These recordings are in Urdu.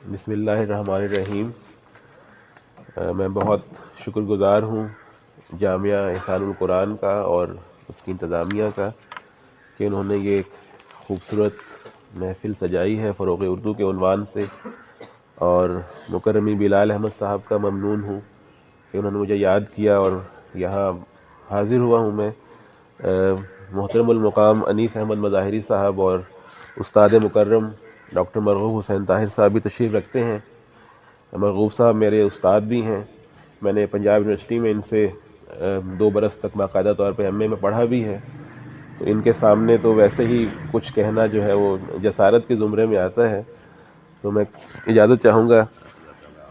بسم اللہ الرحمن الرحیم۔ میں بہت شکر گزار ہوں جامعہ احسان القرآن کا اور اس کی انتظامیہ کا کہ انہوں نے یہ ایک خوبصورت محفل سجائی ہے فروغ اردو کے عنوان سے، اور مکرمی بلال احمد صاحب کا ممنون ہوں کہ انہوں نے مجھے یاد کیا اور یہاں حاضر ہوا ہوں میں۔ محترم المقام انیس احمد مظاہری صاحب اور استاد مکرم ڈاکٹر مرغوب حسین طاہر صاحب بھی تشریف رکھتے ہیں۔ مرغوب صاحب میرے استاد بھی ہیں، میں نے پنجاب یونیورسٹی میں ان سے 2 برس تک باقاعدہ طور پہ ایم اے میں پڑھا بھی ہے، تو ان کے سامنے تو ویسے ہی کچھ کہنا جو ہے وہ جسارت کے زمرے میں آتا ہے، تو میں اجازت چاہوں گا۔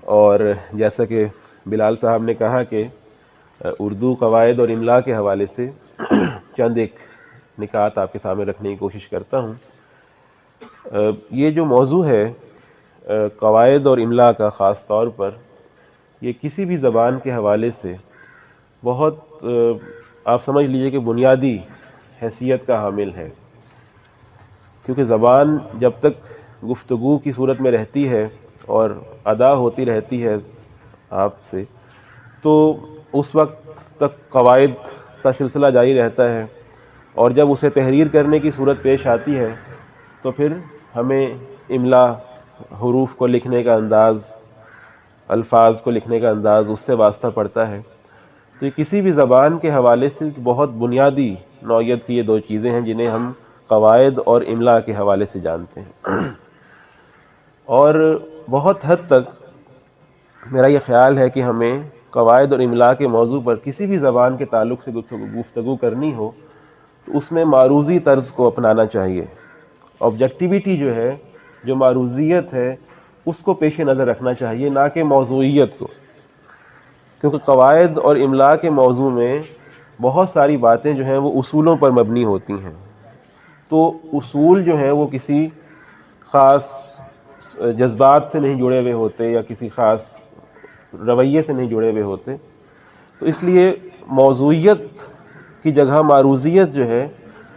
اور جیسا کہ بلال صاحب نے کہا کہ اردو قواعد اور املاء کے حوالے سے چند ایک نکات آپ کے سامنے رکھنے کی کوشش کرتا ہوں۔ یہ جو موضوع ہے قواعد اور املاء کا، خاص طور پر یہ کسی بھی زبان کے حوالے سے بہت آپ سمجھ لیجئے کہ بنیادی حیثیت کا حامل ہے، کیونکہ زبان جب تک گفتگو کی صورت میں رہتی ہے اور ادا ہوتی رہتی ہے آپ سے، تو اس وقت تک قواعد کا سلسلہ جاری رہتا ہے، اور جب اسے تحریر کرنے کی صورت پیش آتی ہے تو پھر ہمیں املاء، حروف کو لکھنے کا انداز، الفاظ کو لکھنے کا انداز، اس سے واسطہ پڑتا ہے۔ تو یہ کسی بھی زبان کے حوالے سے بہت بنیادی نوعیت کی یہ 2 چیزیں ہیں جنہیں ہم قواعد اور املاء کے حوالے سے جانتے ہیں۔ اور بہت حد تک میرا یہ خیال ہے کہ ہمیں قواعد اور املاء کے موضوع پر کسی بھی زبان کے تعلق سے گفتگو کرنی ہو تو اس میں معروضی طرز کو اپنانا چاہیے۔ آبجیکٹیویٹی جو ہے، جو معروضیت ہے، اس کو پیش نظر رکھنا چاہیے، نہ کہ موضوعیت کو، کیونکہ قواعد اور املاء کے موضوع میں بہت ساری باتیں جو ہیں وہ اصولوں پر مبنی ہوتی ہیں، تو اصول جو ہیں وہ کسی خاص جذبات سے نہیں جڑے ہوئے ہوتے یا کسی خاص رویے سے نہیں جڑے ہوئے ہوتے، تو اس لیے موضوعیت کی جگہ معروضیت جو ہے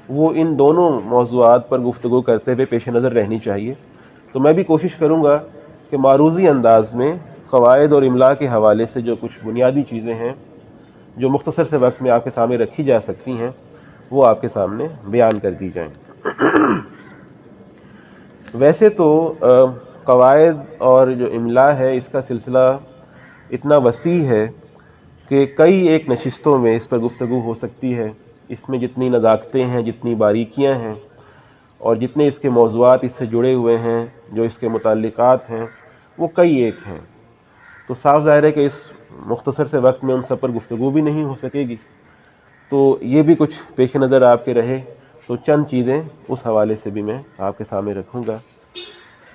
وہ ان دونوں موضوعات پر گفتگو کرتے ہوئے پیش نظر رہنی چاہیے۔ تو میں بھی کوشش کروں گا کہ معروضی انداز میں قواعد اور املاء کے حوالے سے جو کچھ بنیادی چیزیں ہیں جو مختصر سے وقت میں آپ کے سامنے رکھی جا سکتی ہیں وہ آپ کے سامنے بیان کر دی جائیں۔ ویسے تو قواعد اور جو املاء ہے اس کا سلسلہ اتنا وسیع ہے کہ کئی ایک نشستوں میں اس پر گفتگو ہو سکتی ہے۔ اس میں جتنی نزاکتیں ہیں، جتنی باریکیاں ہیں، اور جتنے اس کے موضوعات اس سے جڑے ہوئے ہیں، جو اس کے متعلقات ہیں، وہ کئی ایک ہیں، تو صاف ظاہر ہے کہ اس مختصر سے وقت میں ان سب پر گفتگو بھی نہیں ہو سکے گی، تو یہ بھی کچھ پیش نظر آپ کے رہے تو چند چیزیں اس حوالے سے بھی میں آپ کے سامنے رکھوں گا۔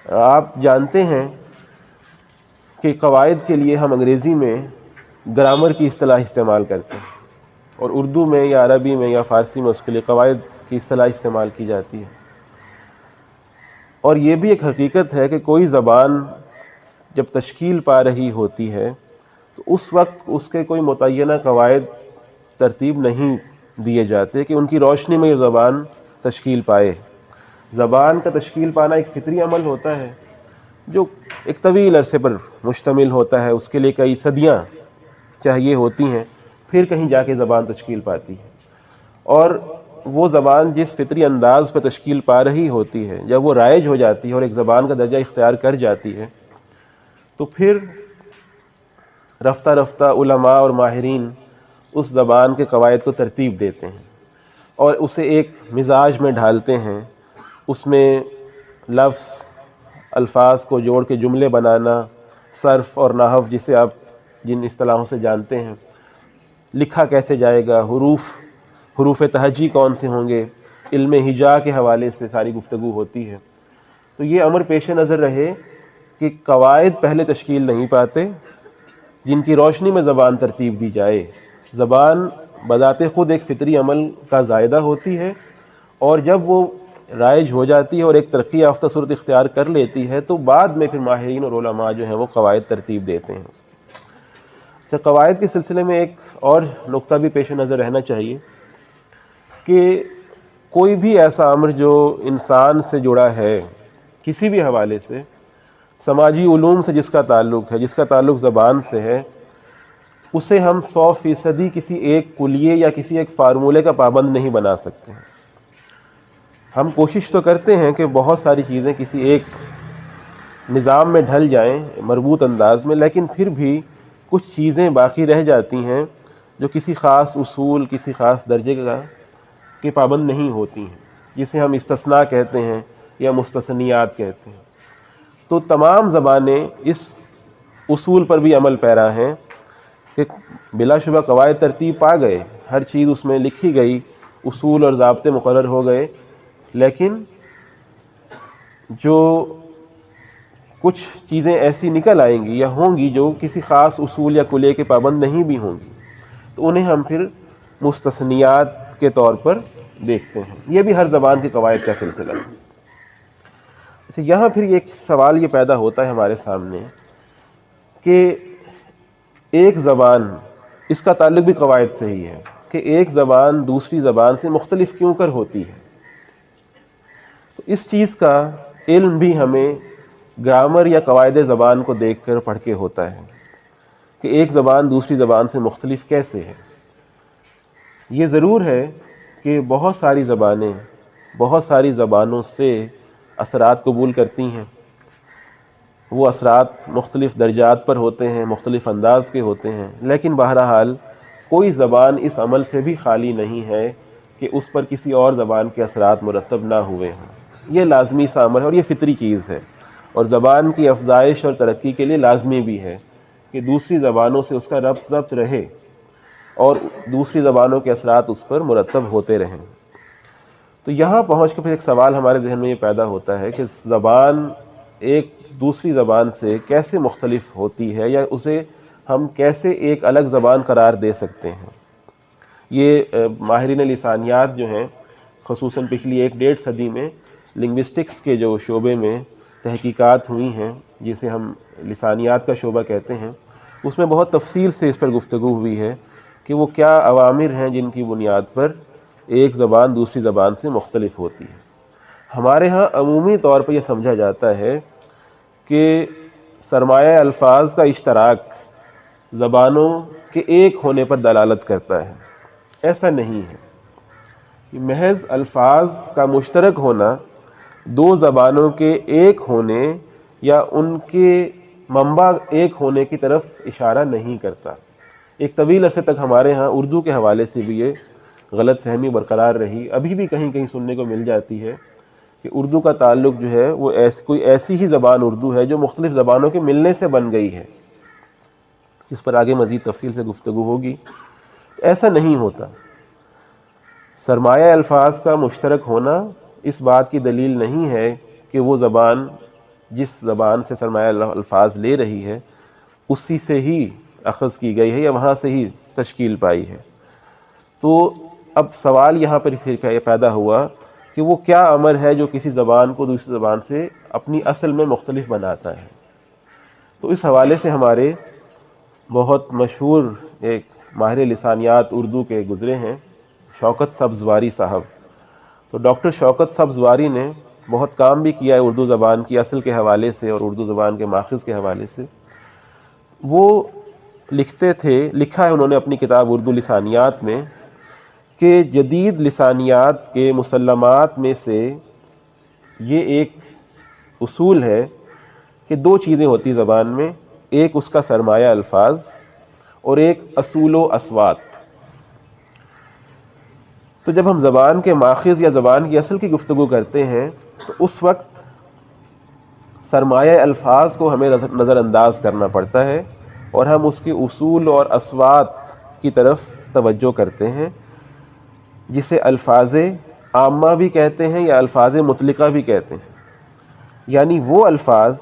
آپ جانتے ہیں کہ قواعد کے لیے ہم انگریزی میں گرامر کی اصطلاح استعمال کرتے ہیں، اور اردو میں یا عربی میں یا فارسی میں اس کے لیے قواعد کی اصطلاح استعمال کی جاتی ہے۔ اور یہ بھی ایک حقیقت ہے کہ کوئی زبان جب تشکیل پا رہی ہوتی ہے تو اس وقت اس کے کوئی متعینہ قواعد ترتیب نہیں دیے جاتے کہ ان کی روشنی میں یہ زبان تشکیل پائے۔ زبان کا تشکیل پانا ایک فطری عمل ہوتا ہے جو ایک طویل عرصے پر مشتمل ہوتا ہے، اس کے لیے کئی صدیاں چاہیے ہوتی ہیں، پھر کہیں جا کے زبان تشکیل پاتی ہے۔ اور وہ زبان جس فطری انداز پہ تشکیل پا رہی ہوتی ہے، جب وہ رائج ہو جاتی ہے اور ایک زبان کا درجہ اختیار کر جاتی ہے، تو پھر رفتہ رفتہ علماء اور ماہرین اس زبان کے قواعد کو ترتیب دیتے ہیں اور اسے ایک مزاج میں ڈھالتے ہیں۔ اس میں لفظ، الفاظ کو جوڑ کے جملے بنانا، صرف اور نحو جسے آپ جن اصطلاحوں سے جانتے ہیں، لکھا کیسے جائے گا، حروف تہجی کون سے ہوں گے، علم ہجا کے حوالے سے ساری گفتگو ہوتی ہے۔ تو یہ امر پیش نظر رہے کہ قواعد پہلے تشکیل نہیں پاتے جن کی روشنی میں زبان ترتیب دی جائے۔ زبان بذات خود ایک فطری عمل کا زائدہ ہوتی ہے، اور جب وہ رائج ہو جاتی ہے اور ایک ترقی یافتہ صورت اختیار کر لیتی ہے تو بعد میں پھر ماہرین اور علماء جو ہیں وہ قواعد ترتیب دیتے ہیں اس کی۔ اچھا، قواعد کے سلسلے میں ایک اور نقطہ بھی پیش نظر رہنا چاہیے کہ کوئی بھی ایسا امر جو انسان سے جڑا ہے کسی بھی حوالے سے، سماجی علوم سے جس کا تعلق ہے، جس کا تعلق زبان سے ہے، اسے ہم 100% کسی ایک کلیے یا کسی ایک فارمولے کا پابند نہیں بنا سکتے ہیں۔ ہم کوشش تو کرتے ہیں کہ بہت ساری چیزیں کسی ایک نظام میں ڈھل جائیں مربوط انداز میں، لیکن پھر بھی کچھ چیزیں باقی رہ جاتی ہیں جو کسی خاص اصول، کسی خاص درجے کے پابند نہیں ہوتی ہیں، جسے ہم استثناء کہتے ہیں یا مستثنیات کہتے ہیں۔ تو تمام زبانیں اس اصول پر بھی عمل پیرا ہیں کہ بلا شبہ قواعد ترتیب پا گئے، ہر چیز اس میں لکھی گئی، اصول اور ضابطے مقرر ہو گئے، لیکن جو کچھ چیزیں ایسی نکل آئیں گی یا ہوں گی جو کسی خاص اصول یا کلیے کے پابند نہیں بھی ہوں گی، تو انہیں ہم پھر مستثنیات کے طور پر دیکھتے ہیں۔ یہ بھی ہر زبان کے قواعد کا سلسلہ ہے۔ اچھا، یہاں پھر ایک سوال یہ پیدا ہوتا ہے ہمارے سامنے کہ ایک زبان، اس کا تعلق بھی قواعد سے ہی ہے کہ ایک زبان دوسری زبان سے مختلف کیوں کر ہوتی ہے۔ تو اس چیز کا علم بھی ہمیں گرامر یا قواعد زبان کو دیکھ کر پڑھ کے ہوتا ہے کہ ایک زبان دوسری زبان سے مختلف کیسے ہے۔ یہ ضرور ہے کہ بہت ساری زبانیں بہت ساری زبانوں سے اثرات قبول کرتی ہیں، وہ اثرات مختلف درجات پر ہوتے ہیں، مختلف انداز کے ہوتے ہیں، لیکن بہرحال کوئی زبان اس عمل سے بھی خالی نہیں ہے کہ اس پر کسی اور زبان کے اثرات مرتب نہ ہوئے ہوں۔ یہ لازمی سا عمل ہے اور یہ فطری چیز ہے، اور زبان کی افزائش اور ترقی کے لیے لازمی بھی ہے کہ دوسری زبانوں سے اس کا ربط ضبط رہے اور دوسری زبانوں کے اثرات اس پر مرتب ہوتے رہیں۔ تو یہاں پہنچ کے پھر ایک سوال ہمارے ذہن میں یہ پیدا ہوتا ہے کہ زبان ایک دوسری زبان سے کیسے مختلف ہوتی ہے، یا اسے ہم کیسے ایک الگ زبان قرار دے سکتے ہیں۔ یہ ماہرین لسانیات جو ہیں، خصوصاً پچھلی 1-1.5 صدی میں لنگوسٹکس کے جو شعبے میں تحقیقات ہوئی ہیں، جسے ہم لسانیات کا شعبہ کہتے ہیں، اس میں بہت تفصیل سے اس پر گفتگو ہوئی ہے کہ وہ کیا عوامل ہیں جن کی بنیاد پر ایک زبان دوسری زبان سے مختلف ہوتی ہے۔ ہمارے ہاں عمومی طور پر یہ سمجھا جاتا ہے کہ سرمایہ الفاظ کا اشتراک زبانوں کے ایک ہونے پر دلالت کرتا ہے۔ ایسا نہیں ہے۔ محض الفاظ کا مشترک ہونا دو زبانوں کے ایک ہونے یا ان کے منبع ایک ہونے کی طرف اشارہ نہیں کرتا۔ ایک طویل عرصے تک ہمارے ہاں اردو کے حوالے سے بھی یہ غلط فہمی برقرار رہی، ابھی بھی کہیں کہیں سننے کو مل جاتی ہے کہ اردو کا تعلق جو ہے وہ کوئی ایسی ہی زبان اردو ہے جو مختلف زبانوں کے ملنے سے بن گئی ہے۔ اس پر آگے مزید تفصیل سے گفتگو ہوگی۔ ایسا نہیں ہوتا۔ سرمایہ الفاظ کا مشترک ہونا اس بات کی دلیل نہیں ہے کہ وہ زبان جس زبان سے سرمایہ الفاظ لے رہی ہے اسی سے ہی اخذ کی گئی ہے یا وہاں سے ہی تشکیل پائی ہے۔ تو اب سوال یہاں پر پھر پیدا ہوا کہ وہ کیا امر ہے جو کسی زبان کو دوسری زبان سے اپنی اصل میں مختلف بناتا ہے۔ تو اس حوالے سے ہمارے بہت مشہور ایک ماہر لسانیات اردو کے گزرے ہیں، شوکت سبزواری صاحب۔ تو ڈاکٹر شوکت سبزواری نے بہت کام بھی کیا ہے اردو زبان کی اصل کے حوالے سے اور اردو زبان کے ماخذ کے حوالے سے۔ وہ لکھتے تھے، لکھا ہے انہوں نے اپنی کتاب اردو لسانیات میں، کہ جدید لسانیات کے مسلمات میں سے یہ ایک اصول ہے کہ دو چیزیں ہوتی زبان میں، ایک اس کا سرمایہ الفاظ اور ایک اصول و اصوات۔ تو جب ہم زبان کے ماخذ یا زبان کی اصل کی گفتگو کرتے ہیں تو اس وقت سرمایہ الفاظ کو ہمیں نظر انداز کرنا پڑتا ہے اور ہم اس کے اصول اور اصوات کی طرف توجہ کرتے ہیں، جسے الفاظ عامہ بھی کہتے ہیں یا الفاظ مطلقہ بھی کہتے ہیں، یعنی وہ الفاظ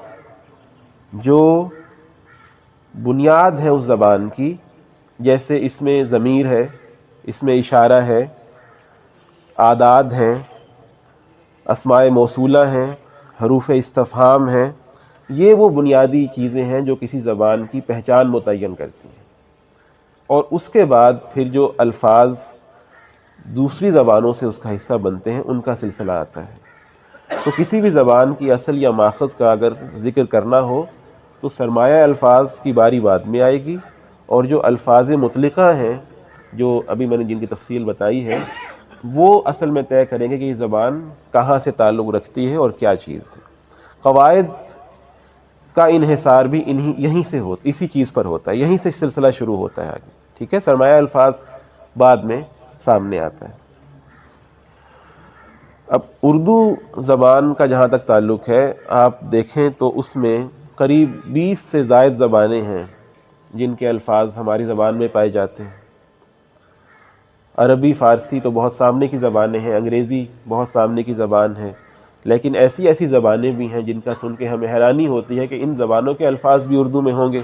جو بنیاد ہے اس زبان کی، جیسے اس میں ضمیر ہے، اس میں اشارہ ہے، اعداد ہیں، اسماء موصولہ ہیں، حروف استفہام ہیں۔ یہ وہ بنیادی چیزیں ہیں جو کسی زبان کی پہچان متعین کرتی ہیں، اور اس کے بعد پھر جو الفاظ دوسری زبانوں سے اس کا حصہ بنتے ہیں ان کا سلسلہ آتا ہے۔ تو کسی بھی زبان کی اصل یا ماخذ کا اگر ذکر کرنا ہو تو سرمایہ الفاظ کی باری بعد میں آئے گی، اور جو الفاظ مطلقہ ہیں جو ابھی میں نے جن کی تفصیل بتائی ہے وہ اصل میں طے کریں گے کہ یہ زبان کہاں سے تعلق رکھتی ہے اور کیا چیز ہے۔ قواعد کا انحصار بھی یہیں سے ہوتا، اسی چیز پر ہوتا ہے، یہیں سے سلسلہ شروع ہوتا ہے آگے، ٹھیک ہے۔ سرمایہ الفاظ بعد میں سامنے آتا ہے۔ اب اردو زبان کا جہاں تک تعلق ہے، آپ دیکھیں تو اس میں قریب 20 سے زائد زبانیں ہیں جن کے الفاظ ہماری زبان میں پائے جاتے ہیں۔ عربی، فارسی تو بہت سامنے کی زبانیں ہیں، انگریزی بہت سامنے کی زبان ہے، لیکن ایسی زبانیں بھی ہیں جن کا سن کے ہمیں حیرانی ہوتی ہے کہ ان زبانوں کے الفاظ بھی اردو میں ہوں گے۔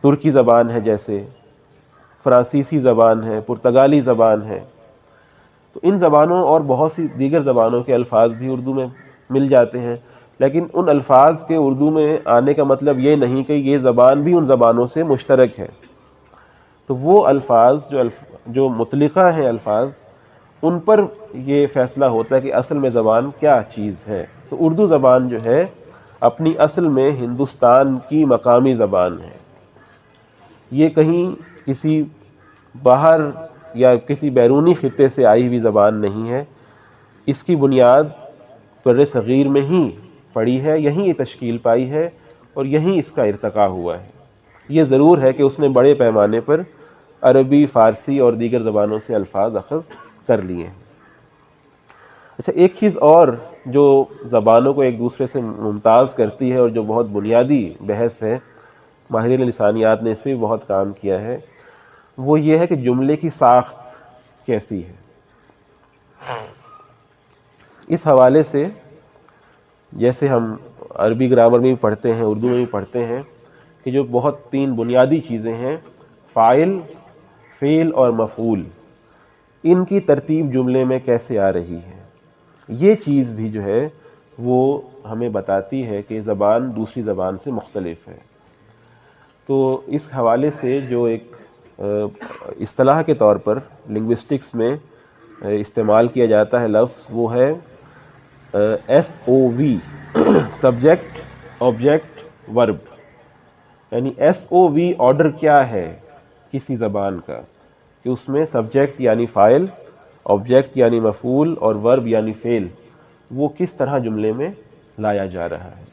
ترکی زبان ہے، جیسے فرانسیسی زبان ہے، پرتگالی زبان ہے، تو ان زبانوں اور بہت سی دیگر زبانوں کے الفاظ بھی اردو میں مل جاتے ہیں، لیکن ان الفاظ کے اردو میں آنے کا مطلب یہ نہیں کہ یہ زبان بھی ان زبانوں سے مشترک ہے۔ تو وہ الفاظ جو مطلقہ ہیں الفاظ، ان پر یہ فیصلہ ہوتا ہے کہ اصل میں زبان کیا چیز ہے۔ تو اردو زبان جو ہے اپنی اصل میں ہندوستان کی مقامی زبان ہے، یہ کہیں کسی باہر یا کسی بیرونی خطے سے آئی ہوئی زبان نہیں ہے۔ اس کی بنیاد بر صغیر میں ہی پڑی ہے، یہیں یہ تشکیل پائی ہے اور یہیں اس کا ارتقاء ہوا ہے۔ یہ ضرور ہے کہ اس نے بڑے پیمانے پر عربی، فارسی اور دیگر زبانوں سے الفاظ اخذ کر لیے ہیں۔ اچھا، ایک چیز اور جو زبانوں کو ایک دوسرے سے ممتاز کرتی ہے اور جو بہت بنیادی بحث ہے، ماہرین لسانیات نے اس پہ بھی بہت کام کیا ہے، وہ یہ ہے کہ جملے کی ساخت کیسی ہے۔ اس حوالے سے جیسے ہم عربی گرامر میں بھی پڑھتے ہیں، اردو میں بھی پڑھتے ہیں کہ جو بہت 3 بنیادی چیزیں ہیں، فاعل، فعل اور مفعول، ان کی ترتیب جملے میں کیسے آ رہی ہے، یہ چیز بھی جو ہے وہ ہمیں بتاتی ہے کہ زبان دوسری زبان سے مختلف ہے۔ تو اس حوالے سے جو ایک اصطلاح کے طور پر لنگوسٹکس میں استعمال کیا جاتا ہے لفظ، وہ ہے SOV، سبجیکٹ، آبجیکٹ، ورب۔ یعنی SOV آرڈر کیا ہے کسی زبان کا، کہ اس میں سبجیکٹ یعنی فاعل، آبجیکٹ یعنی مفعول اور ورب یعنی فعل وہ کس طرح جملے میں لایا جا رہا ہے۔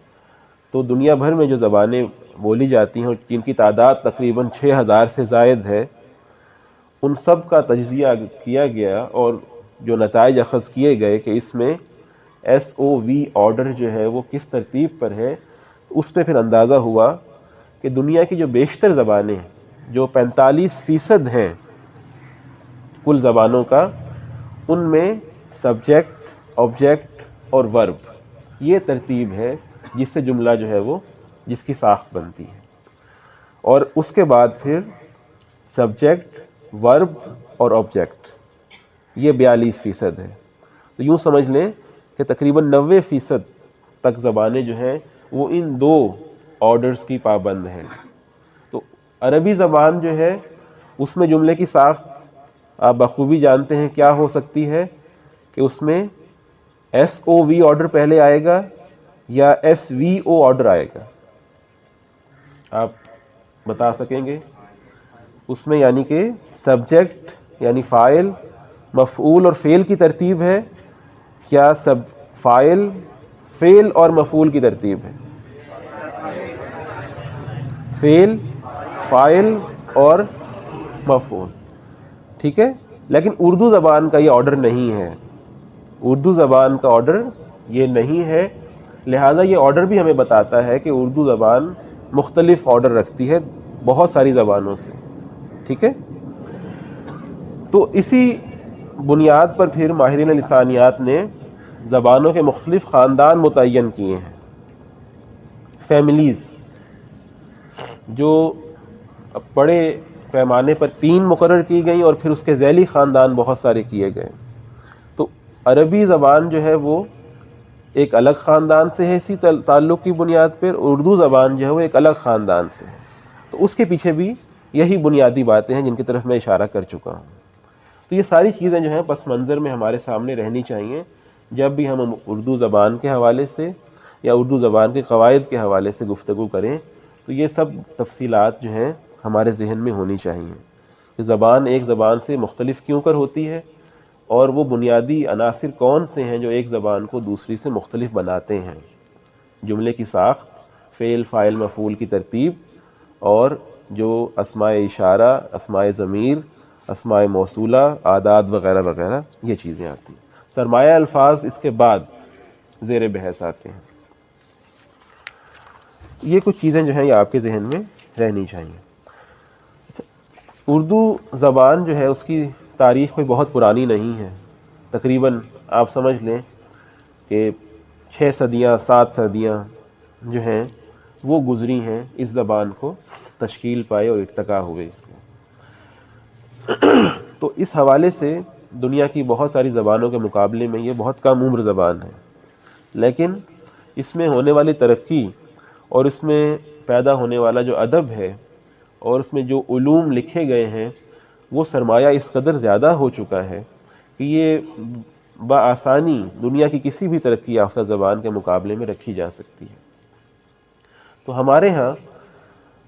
تو دنیا بھر میں جو زبانیں بولی جاتی ہیں جن کی تعداد تقریباً 6000 سے زائد ہے، ان سب کا تجزیہ کیا گیا اور جو نتائج اخذ کیے گئے کہ اس میں SOV آرڈر جو ہے وہ کس ترتیب پر ہے، اس پہ پھر اندازہ ہوا کہ دنیا کی جو بیشتر زبانیں جو 45% ہیں کل زبانوں کا، ان میں سبجیکٹ، آبجیکٹ اور ورب یہ ترتیب ہے جس سے جملہ جو ہے وہ جس کی ساخت بنتی ہے، اور اس کے بعد پھر سبجیکٹ، ورب اور آبجیکٹ یہ 42% ہے۔ تو یوں سمجھ لیں کہ تقریباً 90% تک زبانیں جو ہیں وہ ان 2 آرڈرز کی پابند ہیں۔ تو عربی زبان جو ہے اس میں جملے کی ساخت آپ بخوبی جانتے ہیں کیا ہو سکتی ہے، کہ اس میں SOV آرڈر پہلے آئے گا یا SVO آرڈر آئے گا، آپ بتا سکیں گے؟ اس میں یعنی کہ سبجیکٹ یعنی فاعل، مفعول اور فعل کی ترتیب ہے، کیا فاعل، فعل اور مفعول کی ترتیب ہے؟ فعل، فاعل اور مفعول، ٹھیک ہے۔ لیکن اردو زبان کا یہ آرڈر نہیں ہے، اردو زبان کا آرڈر یہ نہیں ہے، لہٰذا یہ آرڈر بھی ہمیں بتاتا ہے کہ اردو زبان مختلف آرڈر رکھتی ہے بہت ساری زبانوں سے، ٹھیک ہے۔ تو اسی بنیاد پر پھر ماہرین لسانیات نے زبانوں کے مختلف خاندان متعین کیے ہیں، فیملیز، جو بڑے پیمانے پر 3 مقرر کی گئیں اور پھر اس کے ذیلی خاندان بہت سارے کیے گئے۔ تو عربی زبان جو ہے وہ ایک الگ خاندان سے ہے اسی تعلق کی بنیاد پر، اردو زبان جو ہے وہ ایک الگ خاندان سے ہے۔ تو اس کے پیچھے بھی یہی بنیادی باتیں ہیں جن کی طرف میں اشارہ کر چکا ہوں۔ تو یہ ساری چیزیں جو ہیں پس منظر میں ہمارے سامنے رہنی چاہیے جب بھی ہم اردو زبان کے حوالے سے یا اردو زبان کے قواعد کے حوالے سے گفتگو کریں تو یہ سب تفصیلات جو ہیں ہمارے ذہن میں ہونی چاہیے کہ زبان ایک زبان سے مختلف کیوں کر ہوتی ہے، اور وہ بنیادی عناصر کون سے ہیں جو ایک زبان کو دوسری سے مختلف بناتے ہیں۔ جملے کی ساخت، فعل فاعل مفعول کی ترتیب، اور جو اسماء اشارہ، اسماء ضمیر، اسماء موصولہ، اعداد وغیرہ وغیرہ، یہ چیزیں آتی ہیں۔ سرمایہ الفاظ اس کے بعد زیر بحث آتے ہیں۔ یہ کچھ چیزیں جو ہیں یہ آپ کے ذہن میں رہنی چاہیے۔ اردو زبان جو ہے اس کی تاریخ کوئی بہت پرانی نہیں ہے، تقریباً آپ سمجھ لیں کہ 6 صدیاں 7 صدیاں جو ہیں وہ گزری ہیں اس زبان کو تشکیل پائے اور ارتقا ہوئے اس کے۔ تو اس حوالے سے دنیا کی بہت ساری زبانوں کے مقابلے میں یہ بہت کم عمر زبان ہے، لیکن اس میں ہونے والی ترقی اور اس میں پیدا ہونے والا جو ادب ہے اور اس میں جو علوم لکھے گئے ہیں وہ سرمایہ اس قدر زیادہ ہو چکا ہے کہ یہ بآسانی دنیا کی کسی بھی ترقی یافتہ زبان کے مقابلے میں رکھی جا سکتی ہے۔ تو ہمارے ہاں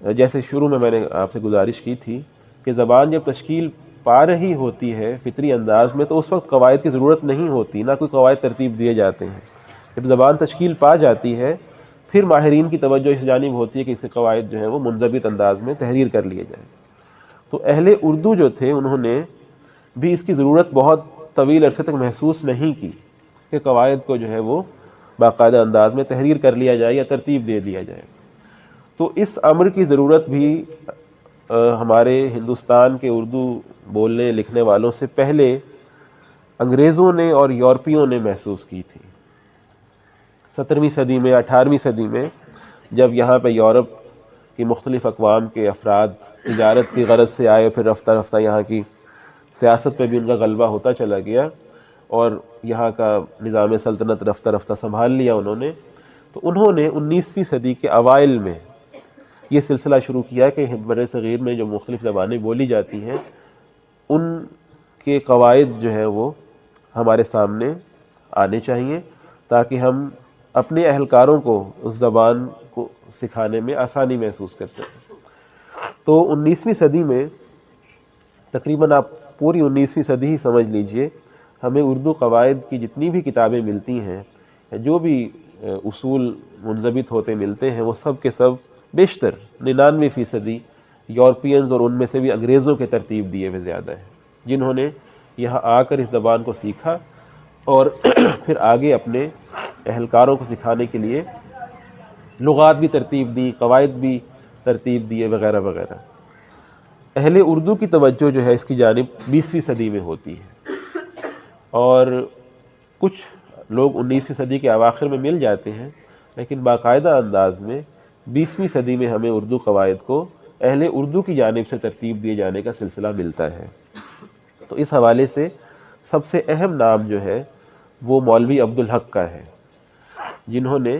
جیسے شروع میں نے آپ سے گزارش کی تھی کہ زبان جب تشکیل پا رہی ہوتی ہے فطری انداز میں تو اس وقت قواعد کی ضرورت نہیں ہوتی، نہ کوئی قواعد ترتیب دیے جاتے ہیں۔ جب زبان تشکیل پا جاتی ہے پھر ماہرین کی توجہ اس جانب ہوتی ہے کہ اس کے قواعد جو ہیں وہ منضبط انداز میں تحریر کر لیے جائیں۔ تو اہل اردو جو تھے انہوں نے بھی اس کی ضرورت بہت طویل عرصے تک محسوس نہیں کی کہ قواعد کو جو ہے وہ باقاعدہ انداز میں تحریر کر لیا جائے یا ترتیب دے دیا جائے۔ تو اس امر کی ضرورت بھی ہمارے ہندوستان کے اردو بولنے لکھنے والوں سے پہلے انگریزوں نے اور یورپیوں نے محسوس کی تھی۔ 17ویں صدی میں 18ویں صدی میں جب یہاں پہ یورپ کی مختلف اقوام کے افراد تجارت کی غرض سے آئے، پھر رفتہ رفتہ یہاں کی سیاست پہ بھی ان کا غلبہ ہوتا چلا گیا اور یہاں کا نظام سلطنت رفتہ رفتہ سنبھال لیا انہوں نے، تو انہوں نے 19ویں صدی کے اوائل میں یہ سلسلہ شروع کیا کہ بر صغیر میں جو مختلف زبانیں بولی جاتی ہیں ان کے قواعد جو ہیں وہ ہمارے سامنے آنے چاہیے تاکہ ہم اپنے اہلکاروں کو اس زبان کو سکھانے میں آسانی محسوس کر سکیں۔ تو 19ویں صدی میں تقریباً آپ پوری 19ویں صدی ہی سمجھ لیجئے ہمیں اردو قواعد کی جتنی بھی کتابیں ملتی ہیں، جو بھی اصول منضبط ہوتے ملتے ہیں، وہ سب کے سب بیشتر 99% یورپینز اور ان میں سے بھی انگریزوں کے ترتیب دیے ہوئے زیادہ ہیں، جنہوں نے یہاں آ کر اس زبان کو سیکھا اور پھر آگے اپنے اہلکاروں کو سکھانے کے لیے لغات بھی ترتیب دی، قواعد بھی ترتیب دیے وغیرہ وغیرہ۔ اہل اردو کی توجہ جو ہے اس کی جانب 20ویں صدی میں ہوتی ہے، اور کچھ لوگ 19ویں صدی کے اواخر میں مل جاتے ہیں، لیکن باقاعدہ انداز میں 20ویں صدی میں ہمیں اردو قواعد کو اہل اردو کی جانب سے ترتیب دیے جانے کا سلسلہ ملتا ہے۔ تو اس حوالے سے سب سے اہم نام جو ہے وہ مولوی عبدالحق کا ہے، جنہوں نے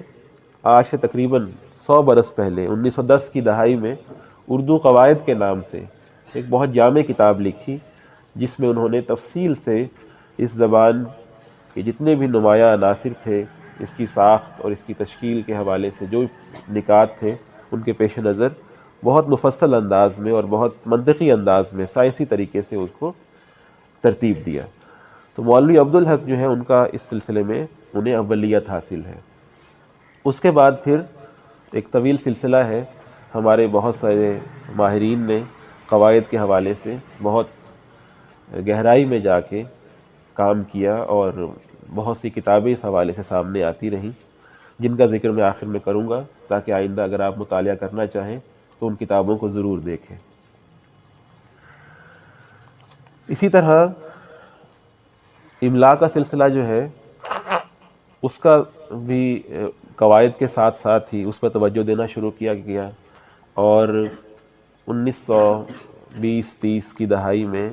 آج سے تقریباً 100 برس پہلے 1910 کی دہائی میں اردو قواعد کے نام سے ایک بہت جامع کتاب لکھی، جس میں انہوں نے تفصیل سے اس زبان کے جتنے بھی نمایاں عناصر تھے، اس کی ساخت اور اس کی تشکیل کے حوالے سے جو نکات تھے ان کے پیش نظر بہت مفصل انداز میں اور بہت منطقی انداز میں سائنسی طریقے سے اس کو ترتیب دیا۔ تو مولوی عبدالحق جو ہے ان کا اس سلسلے میں انہیں اولیت حاصل ہے۔ اس کے بعد پھر ایک طویل سلسلہ ہے، ہمارے بہت سارے ماہرین نے قواعد کے حوالے سے بہت گہرائی میں جا کے کام کیا اور بہت سی کتابیں اس حوالے سے سامنے آتی رہیں، جن کا ذکر میں آخر میں کروں گا تاکہ آئندہ اگر آپ مطالعہ کرنا چاہیں تو ان کتابوں کو ضرور دیکھیں۔ اسی طرح املاء کا سلسلہ جو ہے اس کا بھی قواعد کے ساتھ ساتھ ہی اس پر توجہ دینا شروع کیا گیا، اور 1920-30 کی دہائی میں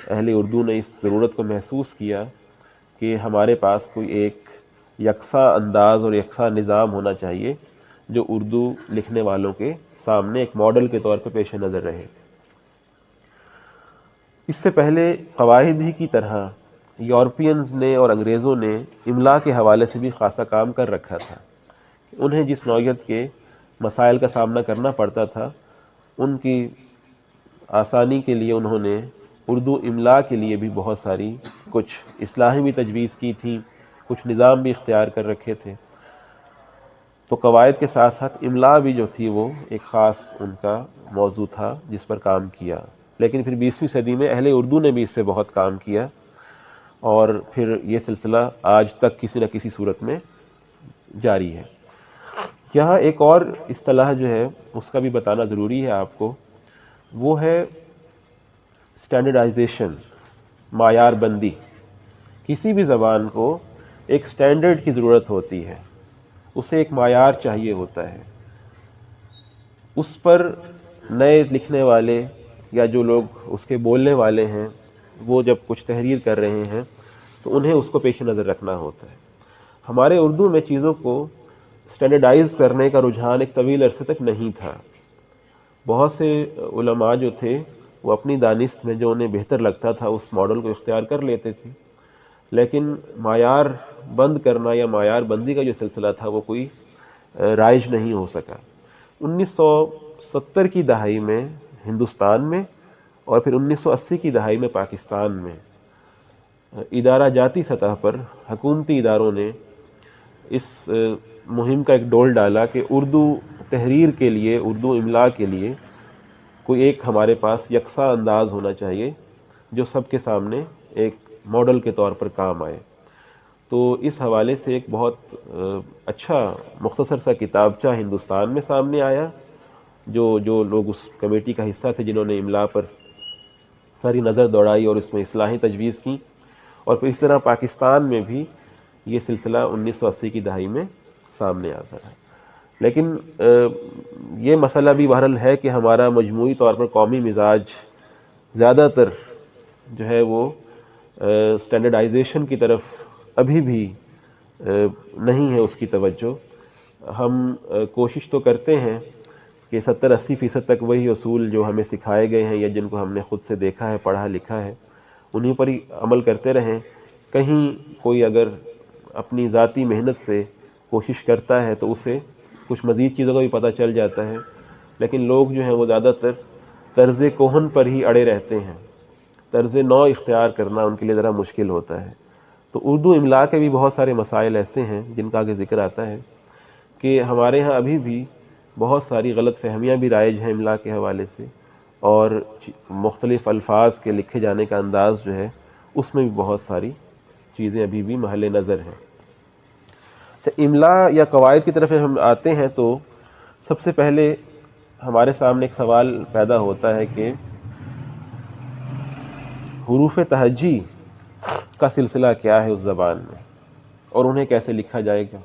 اہل اردو نے اس ضرورت کو محسوس کیا کہ ہمارے پاس کوئی ایک یکساں انداز اور یکساں نظام ہونا چاہیے جو اردو لکھنے والوں کے سامنے ایک ماڈل کے طور پہ پیش نظر رہے۔ اس سے پہلے قواعد ہی کی طرح یورپینز نے اور انگریزوں نے املا کے حوالے سے بھی خاصا کام کر رکھا تھا. انہیں جس نوعیت کے مسائل کا سامنا کرنا پڑتا تھا ان کی آسانی کے لیے انہوں نے اردو املا کے لیے بھی بہت ساری کچھ اصلاحیں بھی تجویز کی تھیں، کچھ نظام بھی اختیار کر رکھے تھے. تو قواعد کے ساتھ ساتھ املا بھی جو تھی وہ ایک خاص ان کا موضوع تھا جس پر کام کیا. لیکن پھر 20ویں صدی میں اہل اردو نے بھی اس پہ بہت کام کیا اور پھر یہ سلسلہ آج تک کسی نہ کسی صورت میں جاری ہے. یہاں ایک اور اصطلاح جو ہے اس کا بھی بتانا ضروری ہے آپ کو، وہ ہے اسٹینڈرڈائزیشن، معیار بندی. کسی بھی زبان کو ایک سٹینڈرڈ کی ضرورت ہوتی ہے، اسے ایک معیار چاہیے ہوتا ہے. اس پر نئے لکھنے والے یا جو لوگ اس کے بولنے والے ہیں وہ جب کچھ تحریر کر رہے ہیں تو انہیں اس کو پیش نظر رکھنا ہوتا ہے. ہمارے اردو میں چیزوں کو سٹینڈرڈائز کرنے کا رجحان ایک طویل عرصے تک نہیں تھا. بہت سے علماء جو تھے وہ اپنی دانست میں جو انہیں بہتر لگتا تھا اس ماڈل کو اختیار کر لیتے تھے، لیکن معیار بند کرنا یا معیار بندی کا جو سلسلہ تھا وہ کوئی رائج نہیں ہو سکا. 1970 کی دہائی میں ہندوستان میں اور پھر 1980 کی دہائی میں پاکستان میں ادارہ جاتی سطح پر حکومتی اداروں نے اس مہم کا ایک ڈول ڈالا کہ اردو تحریر کے لیے، اردو املا کے لیے کوئی ایک ہمارے پاس یکساں انداز ہونا چاہیے جو سب کے سامنے ایک ماڈل کے طور پر کام آئے. تو اس حوالے سے ایک بہت اچھا مختصر سا کتابچہ ہندوستان میں سامنے آیا. جو لوگ اس کمیٹی کا حصہ تھے جنہوں نے املا پر ساری نظر دوڑائی اور اس میں اصلاحیں تجویز کی، اور پھر اس طرح پاکستان میں بھی یہ سلسلہ 1980 کی دہائی میں سامنے آتا ہے. لیکن یہ مسئلہ بھی بہرحال ہے کہ ہمارا مجموعی طور پر قومی مزاج زیادہ تر جو ہے وہ سٹینڈرڈائزیشن کی طرف ابھی بھی نہیں ہے اس کی توجہ. ہم کوشش تو کرتے ہیں کہ 70-80% تک وہی اصول جو ہمیں سکھائے گئے ہیں یا جن کو ہم نے خود سے دیکھا ہے، پڑھا لکھا ہے، انہیں پر ہی عمل کرتے رہیں. کہیں کوئی اگر اپنی ذاتی محنت سے کوشش کرتا ہے تو اسے کچھ مزید چیزوں کا بھی پتہ چل جاتا ہے، لیکن لوگ جو ہیں وہ زیادہ تر طرز کوہن پر ہی اڑے رہتے ہیں. طرز نو اختیار کرنا ان کے لیے ذرا مشکل ہوتا ہے. تو اردو املا کے بھی بہت سارے مسائل ایسے ہیں جن کا آگے ذکر آتا ہے کہ ہمارے ہاں ابھی بھی بہت ساری غلط فہمیاں بھی رائج ہیں املا کے حوالے سے، اور مختلف الفاظ کے لکھے جانے کا انداز جو ہے اس میں بھی بہت ساری چیزیں ابھی بھی محل نظر ہیں. اچھا، املا یا قواعد کی طرف ہم آتے ہیں تو سب سے پہلے ہمارے سامنے ایک سوال پیدا ہوتا ہے کہ حروف تہجی کا سلسلہ کیا ہے اس زبان میں اور انہیں کیسے لکھا جائے گا.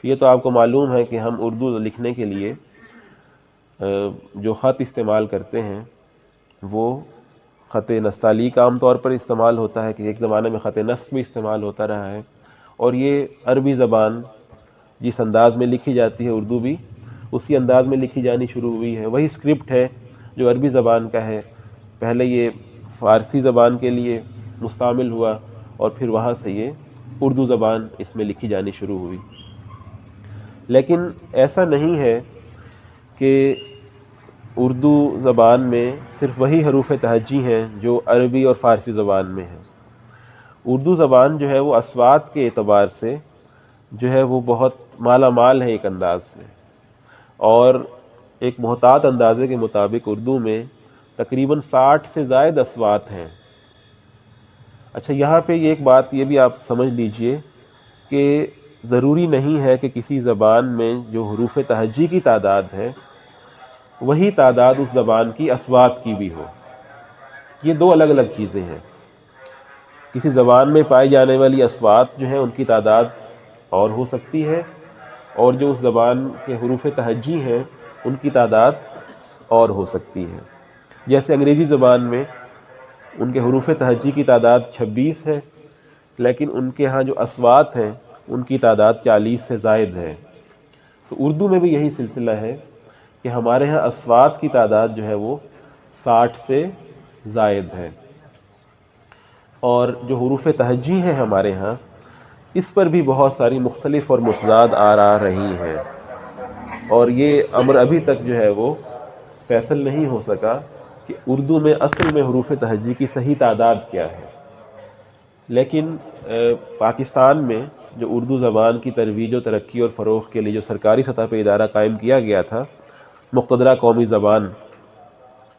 یہ تو آپ کو معلوم ہے کہ ہم اردو لکھنے کے لیے جو خط استعمال کرتے ہیں وہ خط نستعلیق عام طور پر استعمال ہوتا ہے، کہ ایک زمانے میں خط نسخ بھی استعمال ہوتا رہا ہے، اور یہ عربی زبان جس انداز میں لکھی جاتی ہے اردو بھی اسی انداز میں لکھی جانی شروع ہوئی ہے. وہی اسکرپٹ ہے جو عربی زبان کا ہے. پہلے یہ فارسی زبان کے لیے مستعمل ہوا اور پھر وہاں سے یہ اردو زبان اس میں لکھی جانی شروع ہوئی. لیکن ایسا نہیں ہے کہ اردو زبان میں صرف وہی حروف تہجی ہیں جو عربی اور فارسی زبان میں ہیں. اردو زبان جو ہے وہ اصوات کے اعتبار سے جو ہے وہ بہت مالا مال ہے ایک انداز میں، اور ایک محتاط اندازے کے مطابق اردو میں تقریباً 60 سے زائد اصوات ہیں. اچھا، یہاں پہ ایک بات یہ بھی آپ سمجھ لیجئے کہ ضروری نہیں ہے کہ کسی زبان میں جو حروف تہجی کی تعداد ہے وہی تعداد اس زبان کی اصوات کی بھی ہو. یہ دو الگ الگ چیزیں ہیں. کسی زبان میں پائی جانے والی اصوات جو ہیں ان کی تعداد اور ہو سکتی ہے، اور جو اس زبان کے حروف تہجی ہیں ان کی تعداد اور ہو سکتی ہے. جیسے انگریزی زبان میں ان کے حروف تہجی کی تعداد 26 ہے، لیکن ان کے ہاں جو اصوات ہیں ان کی تعداد 40 سے زائد ہے. تو اردو میں بھی یہی سلسلہ ہے کہ ہمارے ہاں اصوات کی تعداد جو ہے وہ 60 سے زائد ہے. اور جو حروف تہجی ہیں ہمارے ہاں، اس پر بھی بہت ساری مختلف اور متضاد آرا رہی ہیں، اور یہ امر ابھی تک جو ہے وہ فیصل نہیں ہو سکا کہ اردو میں اصل میں حروف تہجی کی صحیح تعداد کیا ہے۔ لیکن پاکستان میں جو اردو زبان کی ترویج و ترقی اور فروغ کے لیے جو سرکاری سطح پہ ادارہ قائم کیا گیا تھا، مقتدرہ قومی زبان،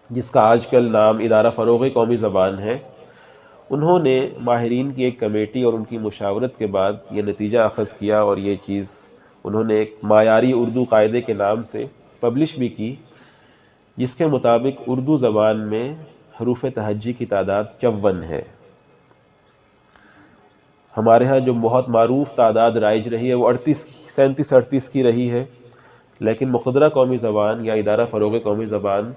جس کا آج کل نام ادارہ فروغ قومی زبان ہے، انہوں نے ماہرین کی ایک کمیٹی اور ان کی مشاورت کے بعد یہ نتیجہ اخذ کیا، اور یہ چیز انہوں نے ایک معیاری اردو قاعدے کے نام سے پبلش بھی کی، جس کے مطابق اردو زبان میں حروف تہجی کی تعداد 54 ہے۔ ہمارے ہاں جو بہت معروف تعداد رائج رہی ہے وہ 37-38 کی رہی ہے، لیکن مقتدرہ قومی زبان یا ادارہ فروغ قومی زبان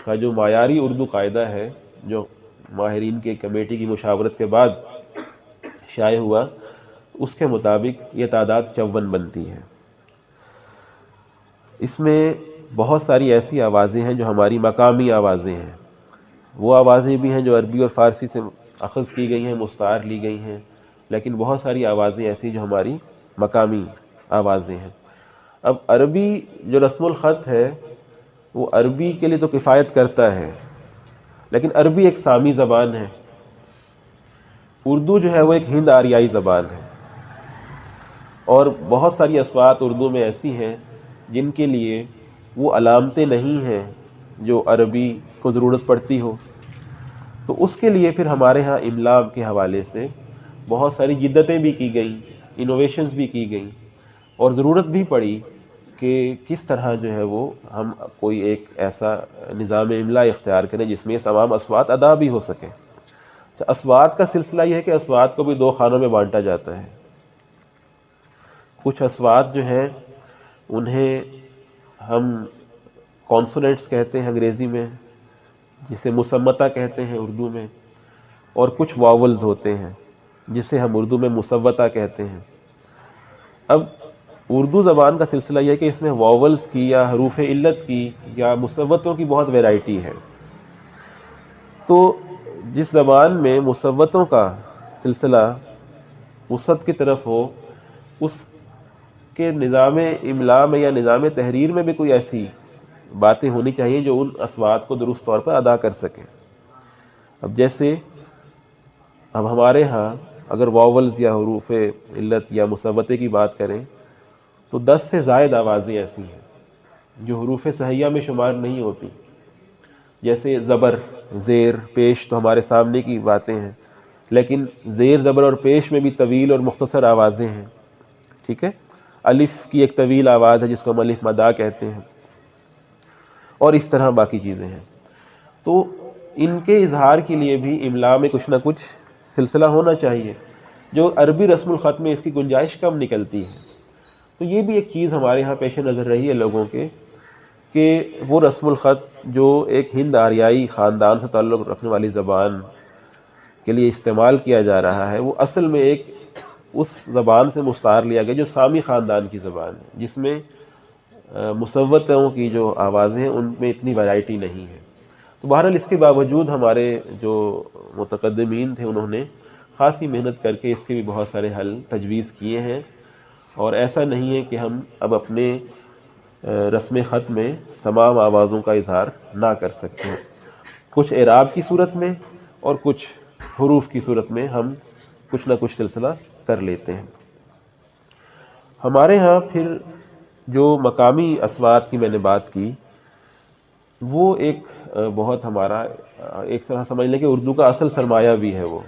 کا جو معیاری اردو قاعدہ ہے، جو ماہرین کے کمیٹی کی مشاورت کے بعد شائع ہوا، اس کے مطابق یہ تعداد 54 بنتی ہے۔ اس میں بہت ساری ایسی آوازیں ہیں جو ہماری مقامی آوازیں ہیں، وہ آوازیں بھی ہیں جو عربی اور فارسی سے اخذ کی گئی ہیں، مستعار لی گئی ہیں، لیکن بہت ساری آوازیں ایسی جو ہماری مقامی آوازیں ہیں۔ اب عربی جو رسم الخط ہے وہ عربی کے لیے تو کفایت کرتا ہے، لیکن عربی ایک سامی زبان ہے، اردو جو ہے وہ ایک ہند آریائی زبان ہے، اور بہت ساری اصوات اردو میں ایسی ہیں جن کے لیے وہ علامتیں نہیں ہیں جو عربی کو ضرورت پڑتی ہو، تو اس کے لیے پھر ہمارے ہاں املا کے حوالے سے بہت ساری جدتیں بھی کی گئیں، انوویشنز بھی کی گئیں، اور ضرورت بھی پڑی کہ کس طرح جو ہے وہ ہم کوئی ایک ایسا نظام املا اختیار کریں جس میں یہ تمام اصوات ادا بھی ہو سکیں۔ اصوات کا سلسلہ یہ ہے کہ اصوات کو بھی 2 خانوں میں بانٹا جاتا ہے۔ کچھ اصوات جو ہیں انہیں ہم کانسوننٹس کہتے ہیں انگریزی میں، جسے مصمتہ کہتے ہیں اردو میں، اور کچھ واولز ہوتے ہیں جسے ہم اردو میں مصوتہ کہتے ہیں۔ اب اردو زبان کا سلسلہ یہ ہے کہ اس میں واولز کی یا حروف علت کی یا مصوتوں کی بہت ویرائٹی ہے، تو جس زبان میں مصوتوں کا سلسلہ وسعت کی طرف ہو، اس کے نظام املا میں یا نظام تحریر میں بھی کوئی ایسی باتیں ہونی چاہیے جو ان اصوات کو درست طور پر ادا کر سکیں۔ اب جیسے اب ہمارے ہاں اگر واولز یا حروف علت یا مصوتے کی بات کریں تو 10 سے زائد آوازیں ایسی ہیں جو حروف صحیحہ میں شمار نہیں ہوتی، جیسے زبر، زیر، پیش تو ہمارے سامنے کی باتیں ہیں، لیکن زیر، زبر اور پیش میں بھی طویل اور مختصر آوازیں ہیں، ٹھیک ہے۔ الف کی ایک طویل آواز ہے جس کو ہم الف مدہ کہتے ہیں، اور اس طرح باقی چیزیں ہیں۔ تو ان کے اظہار کے لیے بھی املا میں کچھ نہ کچھ سلسلہ ہونا چاہیے، جو عربی رسم الخط میں اس کی گنجائش کم نکلتی ہے۔ تو یہ بھی ایک چیز ہمارے ہاں پیش نظر رہی ہے لوگوں کے، کہ وہ رسم الخط جو ایک ہند آریائی خاندان سے تعلق رکھنے والی زبان کے لیے استعمال کیا جا رہا ہے، وہ اصل میں ایک اس زبان سے مستعار لیا گیا جو سامی خاندان کی زبان ہے، جس میں مصوتوں کی جو آوازیں ہیں ان میں اتنی ویرائٹی نہیں ہے۔ تو بہرحال اس کے باوجود ہمارے جو متقدمین تھے انہوں نے خاصی محنت کر کے اس کے بھی بہت سارے حل تجویز کیے ہیں، اور ایسا نہیں ہے کہ ہم اب اپنے رسم خط میں تمام آوازوں کا اظہار نہ کر سکتے ہیں۔ کچھ اعراب کی صورت میں اور کچھ حروف کی صورت میں ہم کچھ نہ کچھ سلسلہ کر لیتے ہیں۔ ہمارے ہاں پھر جو مقامی اصوات کی میں نے بات کی، وہ ایک بہت ہمارا ایک طرح سمجھ لیں کہ اردو کا اصل سرمایہ بھی ہے، وہ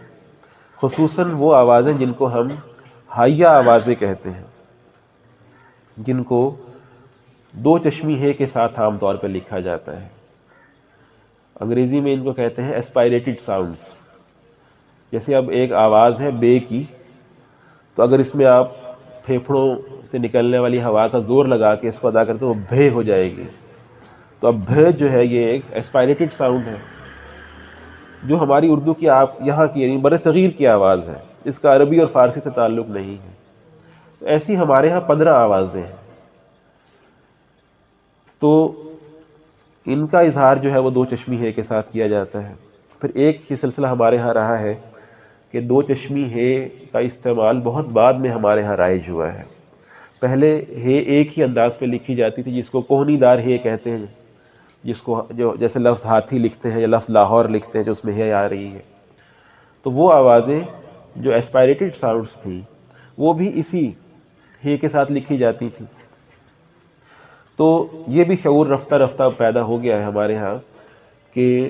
خصوصاً وہ آوازیں جن کو ہم ہائیہ آوازیں کہتے ہیں، جن کو 2 چشمی ہے کے ساتھ عام طور پر لکھا جاتا ہے۔ انگریزی میں ان کو کہتے ہیں اسپائریٹڈ ساؤنڈز۔ جیسے اب ایک آواز ہے بے کی، تو اگر اس میں آپ پھیپھڑوں سے نکلنے والی ہوا کا زور لگا کے اس کو ادا کرتے تو وہ بھے ہو جائے گی، تو اب بھے جو ہے یہ ایک اسپائریٹڈ ساؤنڈ ہے، جو ہماری اردو کی آپ یہاں کی یعنی بر صغیر کی آواز ہے، اس کا عربی اور فارسی سے تعلق نہیں ہے۔ ایسی ہمارے ہاں 15 آوازیں ہیں، تو ان کا اظہار جو ہے وہ 2 چشمی ہے کے ساتھ کیا جاتا ہے۔ پھر ایک یہ سلسلہ ہمارے ہاں رہا ہے کہ دو چشمی ہے کا استعمال بہت بعد میں ہمارے ہاں رائج ہوا ہے. پہلے ہے ایک ہی انداز پہ لکھی جاتی تھی جس کو کوہنی دار ہے کہتے ہیں، جس کو جو جیسے لفظ ہاتھی لکھتے ہیں یا لفظ لاہور لکھتے ہیں جو اس میں ہے آ رہی ہے. تو وہ آوازیں جو ایسپائریٹڈ ساؤنڈس تھیں وہ بھی اسی ہے کے ساتھ لکھی جاتی تھی. تو یہ بھی شعور رفتہ رفتہ پیدا ہو گیا ہے ہمارے ہاں کہ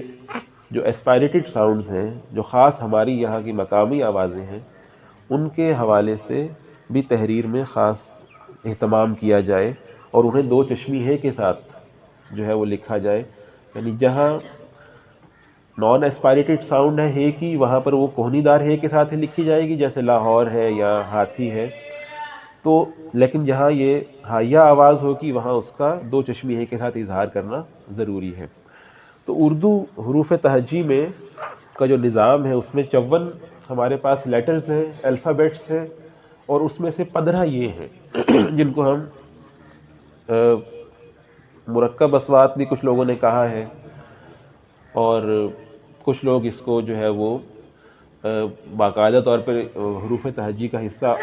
جو ایسپائریٹڈ ساؤنڈز ہیں، جو خاص ہماری یہاں کی مقامی آوازیں ہیں، ان کے حوالے سے بھی تحریر میں خاص اہتمام کیا جائے اور انہیں دو چشمی ہے کے ساتھ جو ہے وہ لکھا جائے. یعنی جہاں نان ایسپائریٹڈ ساؤنڈ ہے کی، وہاں پر وہ کوہنی دار ہے کے ساتھ ہی لکھی جائے گی جیسے لاہور ہے یا ہاتھی ہے. تو لیکن جہاں یہ ہائیہ آواز ہوگی وہاں اس کا دو چشمی ہے کے ساتھ اظہار کرنا ضروری ہے. تو اردو حروف تہجی میں کا جو نظام ہے اس میں 54 ہمارے پاس لیٹرز ہیں، الفابیٹس ہیں، اور اس میں سے 15 یہ ہیں جن کو ہم مرکب اصوات بھی کچھ لوگوں نے کہا ہے، اور کچھ لوگ اس کو جو ہے وہ باقاعدہ طور پر حروف تہجی کا حصہ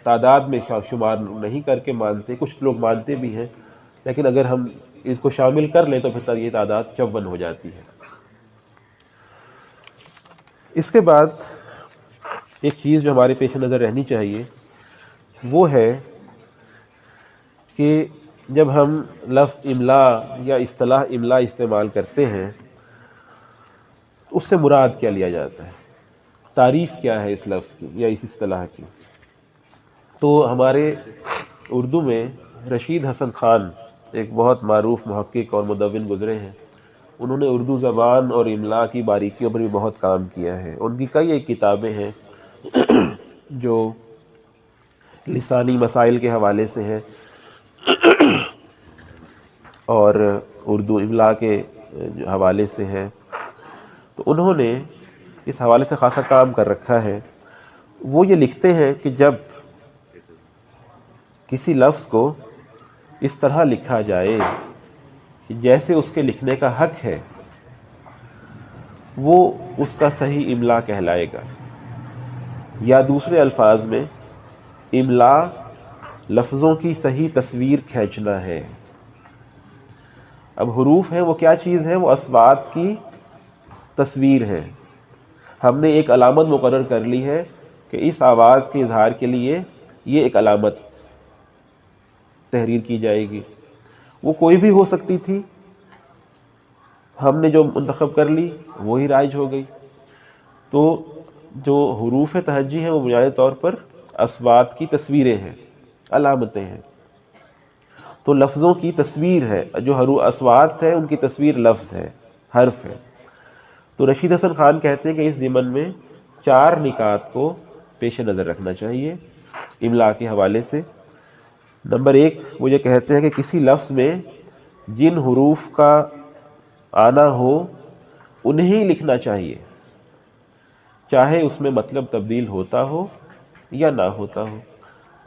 تعداد میں شمار نہیں کر کے مانتے. کچھ لوگ مانتے بھی ہیں، لیکن اگر ہم اس کو شامل کر لیں تو پھر یہ تعداد 54 ہو جاتی ہے. اس کے بعد ایک چیز جو ہمارے پیش نظر رہنی چاہیے وہ ہے کہ جب ہم لفظ املا یا اصطلاح املا استعمال کرتے ہیں اس سے مراد کیا لیا جاتا ہے، تعریف کیا ہے اس لفظ کی یا اس اصطلاح کی. تو ہمارے اردو میں رشید حسن خان ایک بہت معروف محقق اور مدون گزرے ہیں. انہوں نے اردو زبان اور املا کی باریکیوں پر بھی بہت کام کیا ہے. ان کی کئی ایک کتابیں ہیں جو لسانی مسائل کے حوالے سے ہیں اور اردو املا کے حوالے سے ہیں. تو انہوں نے اس حوالے سے خاصا کام کر رکھا ہے. وہ یہ لکھتے ہیں کہ جب کسی لفظ کو اس طرح لکھا جائے کہ جیسے اس کے لکھنے کا حق ہے، وہ اس کا صحیح املا کہلائے گا. یا دوسرے الفاظ میں املا لفظوں کی صحیح تصویر کھینچنا ہے. اب حروف ہیں وہ کیا چیز ہے؟ وہ اصوات کی تصویر ہے. ہم نے ایک علامت مقرر کر لی ہے کہ اس آواز کے اظہار کے لیے یہ ایک علامت تحریر کی جائے گی. وہ کوئی بھی ہو سکتی تھی، ہم نے جو منتخب کر لی وہی رائج ہو گئی. تو جو حروف تہجی ہیں وہ بنیادی طور پر اصوات کی تصویریں ہیں، علامتیں ہیں. تو لفظوں کی تصویر ہے، جو اصوات ہیں ان کی تصویر لفظ ہے، حرف ہے. تو رشید حسن خان کہتے ہیں کہ اس ضمن میں 4 نکات کو پیش نظر رکھنا چاہیے املا کے حوالے سے. نمبر 1 وہ یہ کہتے ہیں کہ کسی لفظ میں جن حروف کا آنا ہو انہیں لکھنا چاہیے، چاہے اس میں مطلب تبدیل ہوتا ہو یا نہ ہوتا ہو.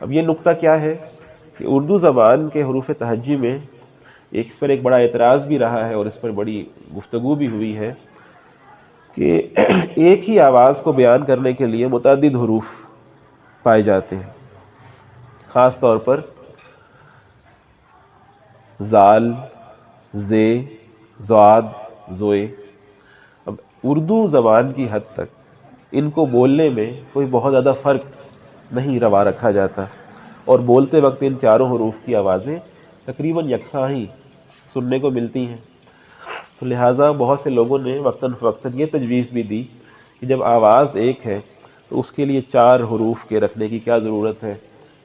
اب یہ نقطہ کیا ہے کہ اردو زبان کے حروف تہجی میں اس پر ایک بڑا اعتراض بھی رہا ہے اور اس پر بڑی گفتگو بھی ہوئی ہے کہ ایک ہی آواز کو بیان کرنے کے لیے متعدد حروف پائے جاتے ہیں، خاص طور پر زال، زے، زواد، زوئے. اب اردو زبان کی حد تک ان کو بولنے میں کوئی بہت زیادہ فرق نہیں روا رکھا جاتا، اور بولتے وقت ان چاروں حروف کی آوازیں تقریباً یکساں ہی سننے کو ملتی ہیں. تو لہٰذا بہت سے لوگوں نے وقتاً فوقتاً یہ تجویز بھی دی کہ جب آواز ایک ہے تو اس کے لیے 4 حروف کے رکھنے کی کیا ضرورت ہے،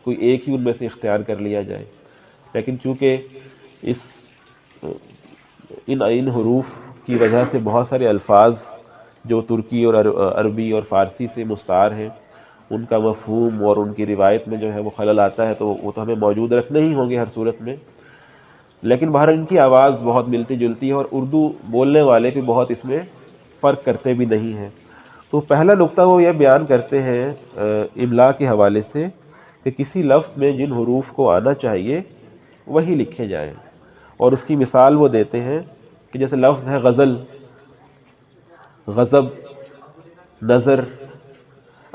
کوئی ایک ہی ان میں سے اختیار کر لیا جائے. لیکن چونکہ ان حروف کی وجہ سے بہت سارے الفاظ جو ترکی اور عربی اور فارسی سے مستعار ہیں ان کا مفہوم اور ان کی روایت میں جو ہے وہ خلل آتا ہے، تو وہ تو ہمیں موجود رکھنے ہی ہوں گے ہر صورت میں. لیکن بہر ان کی آواز بہت ملتی جلتی ہے اور اردو بولنے والے بھی بہت اس میں فرق کرتے بھی نہیں ہیں. تو پہلا نقطہ وہ یہ بیان کرتے ہیں املا کے حوالے سے کہ کسی لفظ میں جن حروف کو آنا چاہیے وہی لکھے جائیں. اور اس کی مثال وہ دیتے ہیں کہ جیسے لفظ ہے غزل، غضب، نظر،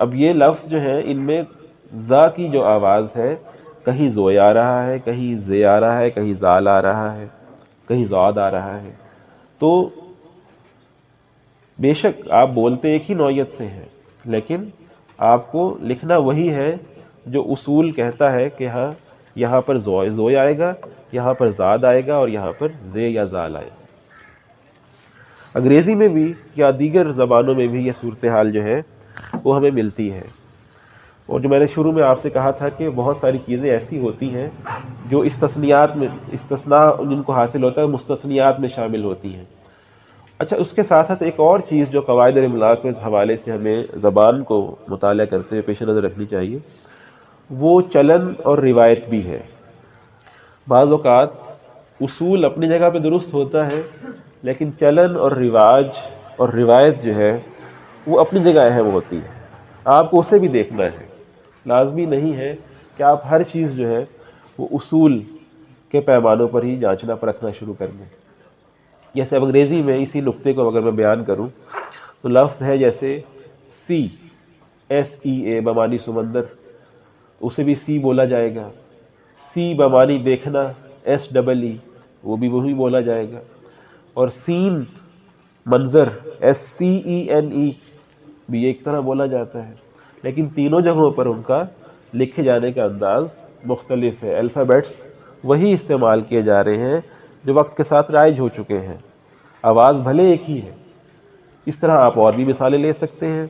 اب یہ لفظ جو ہے ان میں زا کی جو آواز ہے کہیں زوئے آ رہا ہے، کہیں زے آ رہا ہے، کہیں زال آ رہا ہے، کہیں زاد آ رہا ہے. تو بے شک آپ بولتے ایک ہی نوعیت سے ہیں، لیکن آپ کو لکھنا وہی ہے جو اصول کہتا ہے کہ ہاں یہاں پر زوئے آئے گا، یہاں پر زاد آئے گا اور یہاں پر زے یا زال آئے گا. انگریزی میں بھی یا دیگر زبانوں میں بھی یہ صورتحال جو ہے وہ ہمیں ملتی ہے. اور جو میں نے شروع میں آپ سے کہا تھا کہ بہت ساری چیزیں ایسی ہوتی ہیں جو استثناء جن کو حاصل ہوتا ہے مستثنیات میں شامل ہوتی ہیں. اچھا، اس کے ساتھ ساتھ ایک اور چیز جو قواعد اور املاء کے حوالے سے ہمیں زبان کو مطالعہ کرتے ہوئے پیش نظر رکھنی چاہیے، وہ چلن اور روایت بھی ہے. بعض اوقات اصول اپنی جگہ پہ درست ہوتا ہے، لیکن چلن اور رواج اور روایت جو ہے وہ اپنی جگہ اہم ہوتی ہے. آپ کو اسے بھی دیکھنا ہے. لازمی نہیں ہے کہ آپ ہر چیز جو ہے وہ اصول کے پیمانوں پر ہی جانچنا پرکھنا شروع کر دیں. جیسے اب انگریزی میں اسی نقطے کو اگر میں بیان کروں تو لفظ ہے جیسے سی، SEA بمانی سمندر، اسے بھی سی بولا جائے گا. سی بمانی دیکھنا، SEE، وہ بھی وہی بولا جائے گا. اور سین منظر، SCENE بھی ایک طرح بولا جاتا ہے. لیکن تینوں جگہوں پر ان کا لکھے جانے کا انداز مختلف ہے. الفابیٹس وہی استعمال کیے جا رہے ہیں جو وقت کے ساتھ رائج ہو چکے ہیں. آواز بھلے ایک ہی ہے. اس طرح آپ اور بھی مثالیں لے سکتے ہیں.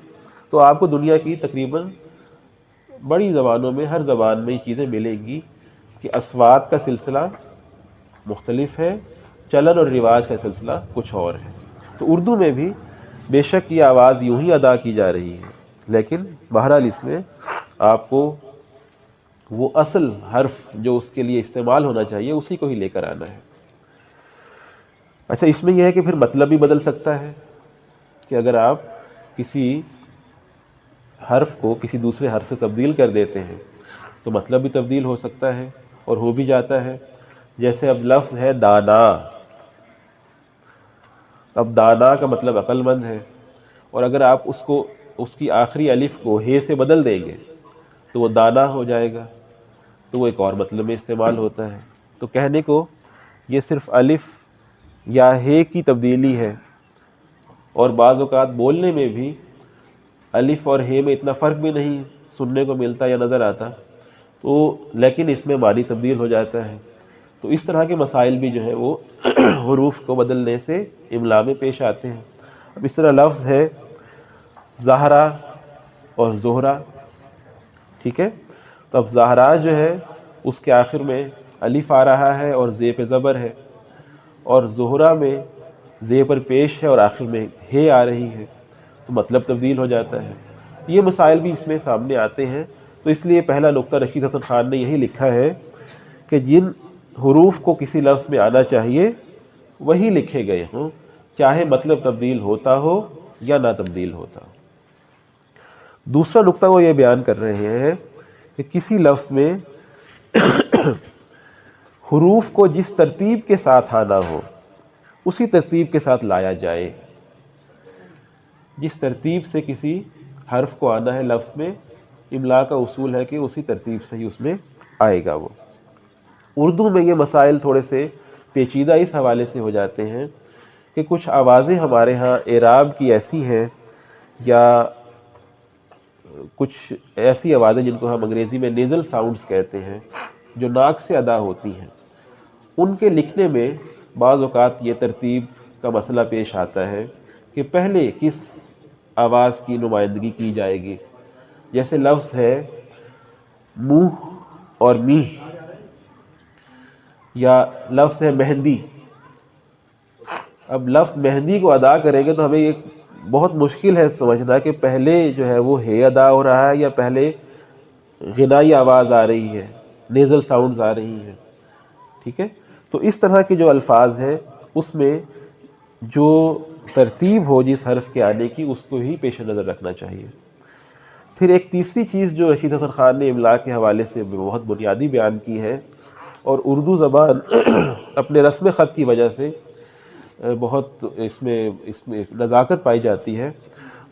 تو آپ کو دنیا کی تقریباً بڑی زبانوں میں، ہر زبان میں یہ چیزیں ملیں گی کہ اصوات کا سلسلہ مختلف ہے، چلن اور رواج کا سلسلہ کچھ اور ہے. تو اردو میں بھی بے شک یہ آواز یوں ہی ادا کی جا رہی ہے، لیکن بہرحال اس میں آپ کو وہ اصل حرف جو اس کے لیے استعمال ہونا چاہیے اسی کو ہی لے کر آنا ہے. اچھا، اس میں یہ ہے کہ پھر مطلب بھی بدل سکتا ہے کہ اگر آپ کسی حرف کو کسی دوسرے حرف سے تبدیل کر دیتے ہیں تو مطلب بھی تبدیل ہو سکتا ہے اور ہو بھی جاتا ہے. جیسے اب لفظ ہے دانا. اب دانا کا مطلب عقل مند ہے، اور اگر آپ اس کی آخری الف کو ہے سے بدل دیں گے تو وہ دانا ہو جائے گا، تو وہ ایک اور مطلب میں استعمال ہوتا ہے. تو کہنے کو یہ صرف الف یا ہے کی تبدیلی ہے، اور بعض اوقات بولنے میں بھی الف اور ہے میں اتنا فرق بھی نہیں سننے کو ملتا یا نظر آتا، تو لیکن اس میں معنی تبدیل ہو جاتا ہے. تو اس طرح کے مسائل بھی جو ہے وہ حروف کو بدلنے سے املاء میں پیش آتے ہیں. اب اس طرح لفظ ہے زہرا اور زہرا، ٹھیک ہے. تو اب زہرا جو ہے اس کے آخر میں الف آ رہا ہے اور زے پہ زبر ہے، اور زہرا میں زے پر پیش ہے اور آخر میں ہے آ رہی ہے، تو مطلب تبدیل ہو جاتا ہے. یہ مسائل بھی اس میں سامنے آتے ہیں. تو اس لیے پہلا نقطہ رشید حسن خان نے یہی لکھا ہے کہ جن حروف کو کسی لفظ میں آنا چاہیے وہی لکھے گئے ہوں، چاہے مطلب تبدیل ہوتا ہو یا نہ تبدیل ہوتا ہو. دوسرا نقطہ وہ یہ بیان کر رہے ہیں کہ کسی لفظ میں حروف کو جس ترتیب کے ساتھ آنا ہو اسی ترتیب کے ساتھ لایا جائے. جس ترتیب سے کسی حرف کو آنا ہے لفظ میں، املاء کا اصول ہے کہ اسی ترتیب سے ہی اس میں آئے گا وہ. اردو میں یہ مسائل تھوڑے سے پیچیدہ اس حوالے سے ہو جاتے ہیں کہ کچھ آوازیں ہمارے ہاں اعراب کی ایسی ہیں، یا کچھ ایسی آوازیں جن کو ہم انگریزی میں نیزل ساؤنڈز کہتے ہیں، جو ناک سے ادا ہوتی ہیں، ان کے لکھنے میں بعض اوقات یہ ترتیب کا مسئلہ پیش آتا ہے کہ پہلے کس آواز کی نمائندگی کی جائے گی. جیسے لفظ ہے منہ اور میہ، یا لفظ ہے مہندی. اب لفظ مہندی کو ادا کریں گے تو ہمیں یہ بہت مشکل ہے سمجھنا کہ پہلے جو ہے وہ ہے ادا ہو رہا ہے یا پہلے غنائی آواز آ رہی ہے، نیزل ساؤنڈز آ رہی ہیں، ٹھیک ہے. تو اس طرح کے جو الفاظ ہیں اس میں جو ترتیب ہو جس حرف کے آنے کی اس کو ہی پیش نظر رکھنا چاہیے. پھر ایک تیسری چیز جو رشید حسن خان نے املاء کے حوالے سے بہت بنیادی بیان کی ہے، اور اردو زبان اپنے رسم خط کی وجہ سے بہت اس میں نزاکت پائی جاتی ہے،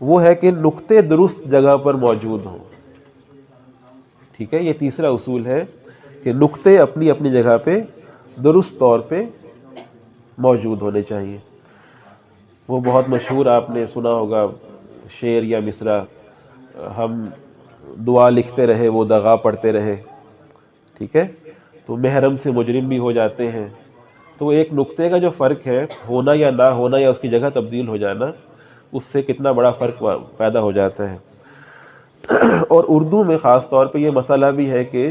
وہ ہے کہ نقطے درست جگہ پر موجود ہوں. ٹھیک ہے, یہ تیسرا اصول ہے کہ نقطے اپنی اپنی جگہ پہ درست طور پہ موجود ہونے چاہیے. وہ بہت مشہور آپ نے سنا ہوگا شعر یا مصرع, ہم دعا لکھتے رہے وہ دغا پڑھتے رہے. ٹھیک ہے, تو محرم سے مجرم بھی ہو جاتے ہیں. تو وہ ایک نقطے کا جو فرق ہے, ہونا یا نہ ہونا یا اس کی جگہ تبدیل ہو جانا, اس سے کتنا بڑا فرق پیدا ہو جاتا ہے. اور اردو میں خاص طور پہ یہ مسئلہ بھی ہے کہ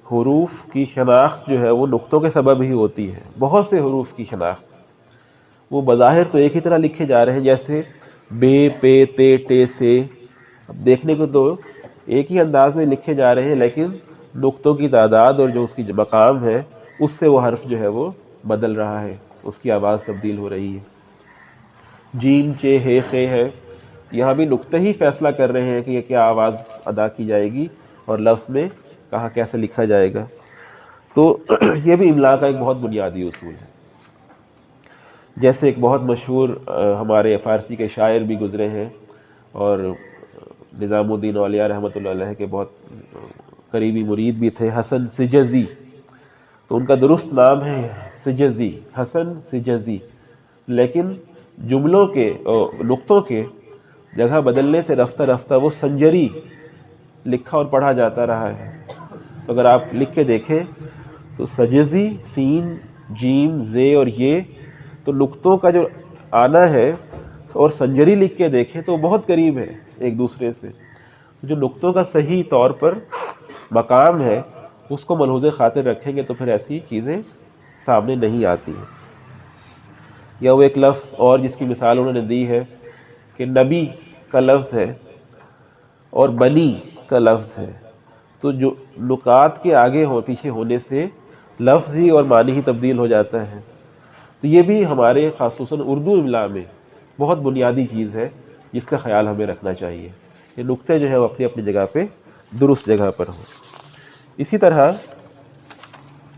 حروف کی شناخت جو ہے وہ نقطوں کے سبب ہی ہوتی ہے. بہت سے حروف کی شناخت وہ بظاہر تو ایک ہی طرح لکھے جا رہے ہیں, جیسے بے, پے, تے, ٹے, سے. اب دیکھنے کو تو ایک ہی انداز میں لکھے جا رہے ہیں, لیکن نقطوں کی تعداد اور جو اس کی مقام ہے اس سے وہ حرف جو ہے وہ بدل رہا ہے, اس کی آواز تبدیل ہو رہی ہے. جیم, چے, ہے, خے ہے, یہاں بھی نقطے ہی فیصلہ کر رہے ہیں کہ یہ کیا آواز ادا کی جائے گی اور لفظ میں کہاں کیسے لکھا جائے گا. تو یہ بھی املا کا ایک بہت بنیادی اصول ہے. جیسے ایک بہت مشہور ہمارے فارسی کے شاعر بھی گزرے ہیں اور نظام الدین اولیاء رحمۃ اللہ علیہ کے بہت قریبی مرید بھی تھے, حسن سجزی. تو ان کا درست نام ہے سجزی, حسن سجزی, لیکن جملوں کے نقطوں کے جگہ بدلنے سے رفتہ رفتہ وہ سنجری لکھا اور پڑھا جاتا رہا ہے. تو اگر آپ لکھ کے دیکھیں تو سجزی, سین, جیم, زے اور یہ, تو نقطوں کا جو آنا ہے, اور سنجری لکھ کے دیکھیں تو بہت قریب ہے ایک دوسرے سے. جو نقطوں کا صحیح طور پر مقام ہے اس کو ملحوظ خاطر رکھیں گے تو پھر ایسی چیزیں سامنے نہیں آتی ہیں. یا وہ ایک لفظ اور جس کی مثال انہوں نے دی ہے کہ نبی کا لفظ ہے اور بنی کا لفظ ہے, تو جو نکات کے آگے پیچھے ہونے سے لفظ ہی اور معنی ہی تبدیل ہو جاتا ہے. تو یہ بھی ہمارے خصوصاً اردو املا میں بہت بنیادی چیز ہے جس کا خیال ہمیں رکھنا چاہیے. یہ نقطے جو ہے وہ اپنی اپنی جگہ پہ درست جگہ پر ہوں. اسی طرح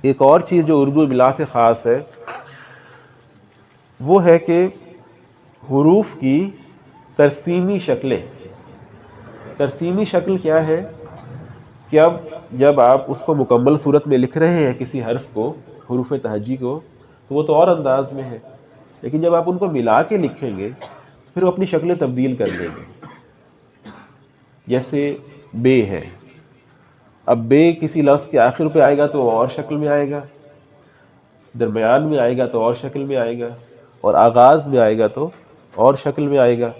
ایک اور چیز جو اردو املا سے خاص ہے وہ ہے کہ حروف کی ترسیمی شکلیں. ترسیمی شکل کیا ہے کہ اب جب آپ اس کو مکمل صورت میں لکھ رہے ہیں کسی حرف کو, حروف تہجی کو, تو وہ تو اور انداز میں ہے, لیکن جب آپ ان کو ملا کے لکھیں گے پھر وہ اپنی شکلیں تبدیل کر دیں گے. جیسے بے ہے, اب بے کسی لفظ کے آخر پہ آئے گا تو اور شکل میں آئے گا, درمیان میں آئے گا تو اور شکل میں آئے گا, اور آغاز میں آئے گا تو اور شکل میں آئے گا.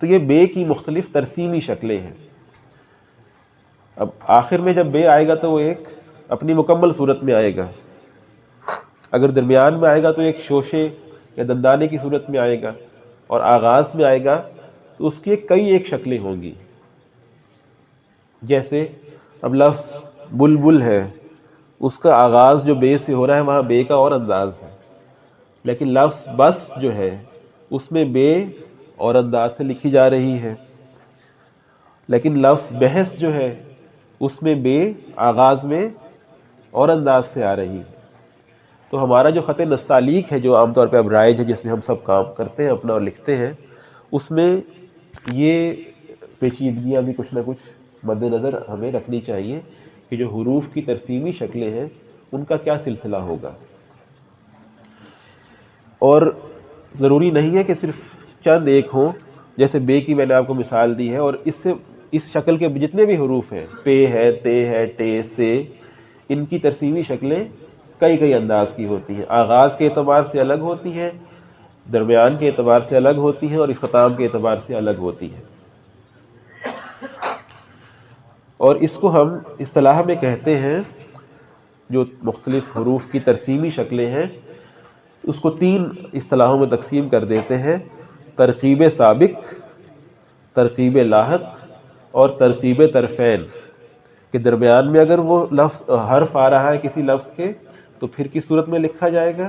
تو یہ بے کی مختلف ترسیمی شکلیں ہیں. اب آخر میں جب بے آئے گا تو وہ ایک اپنی مکمل صورت میں آئے گا, اگر درمیان میں آئے گا تو ایک شوشے یا دندانے کی صورت میں آئے گا, اور آغاز میں آئے گا تو اس کی کئی ایک شکلیں ہوں گی. جیسے اب لفظ بلبل ہے, اس کا آغاز جو بے سے ہو رہا ہے وہاں بے کا اور انداز ہے, لیکن لفظ بس جو ہے اس میں بے اور انداز سے لکھی جا رہی ہے. لیکن لفظ بحث جو ہے اس میں بے آغاز میں اور انداز سے آ رہی ہے. تو ہمارا جو خط نستعلیق ہے جو عام طور پہ اب رائج ہے, جس میں ہم سب کام کرتے ہیں اپنا اور لکھتے ہیں, اس میں یہ پیچیدگیاں بھی کچھ نہ کچھ مد نظر ہمیں رکھنی چاہیے کہ جو حروف کی ترسیمی شکلیں ہیں ان کا کیا سلسلہ ہوگا. اور ضروری نہیں ہے کہ صرف چند ایک ہوں, جیسے بے کی میں نے آپ کو مثال دی ہے, اور اس شکل کے جتنے بھی حروف ہیں, پے ہے, تے ہے, ٹے, سے, ان کی ترسیمی شکلیں کئی انداز کی ہوتی ہیں. آغاز کے اعتبار سے الگ ہوتی ہیں, درمیان کے اعتبار سے الگ ہوتی ہیں, اور اختتام کے اعتبار سے الگ ہوتی ہیں. اور اس کو ہم اصطلاح میں کہتے ہیں, جو مختلف حروف کی ترسیمی شکلیں ہیں اس کو 3 اصطلاحوں میں تقسیم کر دیتے ہیں: ترکیب سابق, ترکیب لاحق اور ترکیب طرفین. کہ درمیان میں اگر وہ لفظ حرف آ رہا ہے کسی لفظ کے تو پھر کس صورت میں لکھا جائے گا,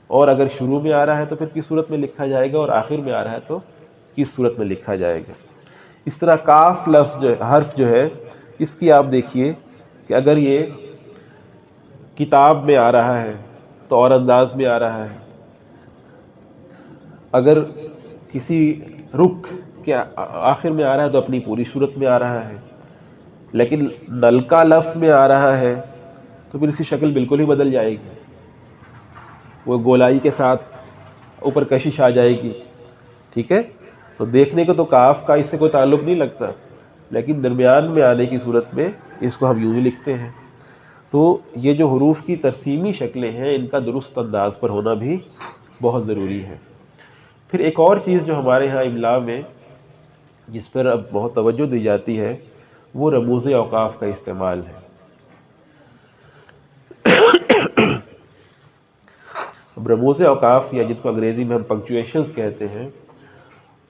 اور اگر شروع میں آ رہا ہے تو پھر کس صورت میں لکھا جائے گا, اور آخر میں آ رہا ہے تو کس صورت میں لکھا جائے گا. اس طرح کاف لفظ جو حرف جو ہے اس کی آپ دیکھیے کہ اگر یہ کتاب میں آ رہا ہے تو اور انداز میں آ رہا ہے, اگر کسی رخ کیا آخر میں آ رہا ہے تو اپنی پوری صورت میں آ رہا ہے، لیکن نلکا لفظ میں آ رہا ہے تو پھر اس کی شکل بالکل ہی بدل جائے گی، وہ گولائی کے ساتھ اوپر کشش آ جائے گی، ٹھیک ہے. تو دیکھنے کو تو کاف کا اس سے کوئی تعلق نہیں لگتا، لیکن درمیان میں آنے کی صورت میں اس کو ہم یوں ہی لکھتے ہیں. تو یہ جو حروف کی ترسیمی شکلیں ہیں ان کا درست انداز پر ہونا بھی بہت ضروری ہے. پھر ایک اور چیز جو ہمارے ہاں املاء میں جس پر اب بہت توجہ دی جاتی ہے وہ رموز اوقاف کا استعمال ہے. اب رموز اوقاف یا جن کو انگریزی میں ہم پنکچویشنز کہتے ہیں،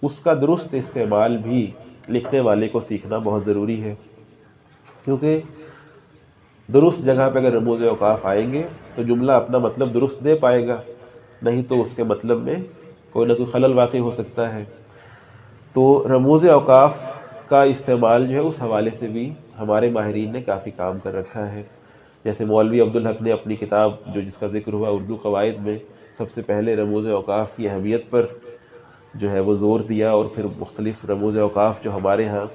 اس کا درست استعمال بھی لکھنے والے کو سیکھنا بہت ضروری ہے، کیونکہ درست جگہ پہ اگر رموز اوقاف آئیں گے تو جملہ اپنا مطلب درست دے پائے گا، نہیں تو اس کے مطلب میں کوئی نہ کوئی خلل واقع ہو سکتا ہے. تو رموز اوقاف کا استعمال جو ہے اس حوالے سے بھی ہمارے ماہرین نے کافی کام کر رکھا ہے. جیسے مولوی عبدالحق نے اپنی کتاب جو جس کا ذکر ہوا اردو قواعد میں سب سے پہلے رموز اوقاف کی اہمیت پر جو ہے وہ زور دیا، اور پھر مختلف رموز اوقاف جو ہمارے ہاں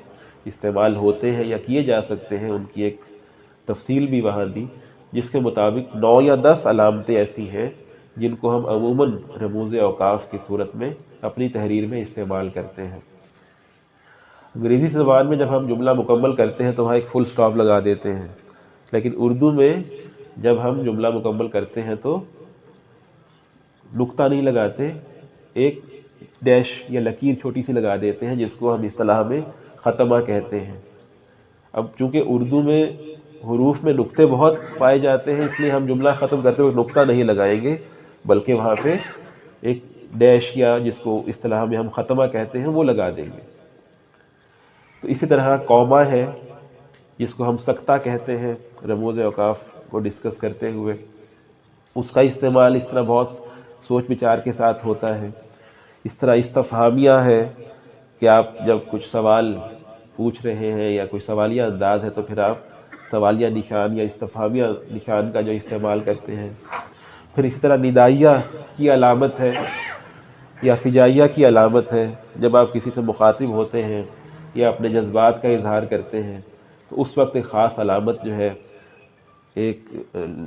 استعمال ہوتے ہیں یا کیے جا سکتے ہیں ان کی ایک تفصیل بھی وہاں دی، جس کے مطابق 9 یا 10 علامتیں ایسی ہیں جن کو ہم عموماً رموز اوقاف کی صورت میں اپنی تحریر میں استعمال کرتے ہیں. انگریزی زبان میں جب ہم جملہ مکمل کرتے ہیں تو وہاں ایک فل سٹاپ لگا دیتے ہیں، لیکن اردو میں جب ہم جملہ مکمل کرتے ہیں تو نقطہ نہیں لگاتے، ایک ڈیش یا لکیر چھوٹی سی لگا دیتے ہیں جس کو ہم اصطلاح میں ختمہ کہتے ہیں. اب چونکہ اردو میں حروف میں نقطے بہت پائے جاتے ہیں، اس لیے ہم جملہ ختم کرتے ہوئے نقطہ نہیں لگائیں گے، بلکہ وہاں پہ ایک ڈیش یا جس کو اصطلاح میں ہم ختمہ کہتے ہیں وہ لگا دیں گے. تو اسی طرح قوما ہے جس کو ہم سکتہ کہتے ہیں رموز اوقاف کو ڈسکس کرتے ہوئے، اس کا استعمال اس طرح بہت سوچ بچار کے ساتھ ہوتا ہے. اس طرح استفہامیہ ہے کہ آپ جب کچھ سوال پوچھ رہے ہیں یا کوئی سوالیہ انداز ہے تو پھر آپ سوالیہ نشان یا استفہامیہ نشان کا جو استعمال کرتے ہیں. پھر اسی طرح ندائیہ کی علامت ہے یا فجائیہ کی علامت ہے، جب آپ کسی سے مخاطب ہوتے ہیں یا اپنے جذبات کا اظہار کرتے ہیں تو اس وقت ایک خاص علامت جو ہے ایک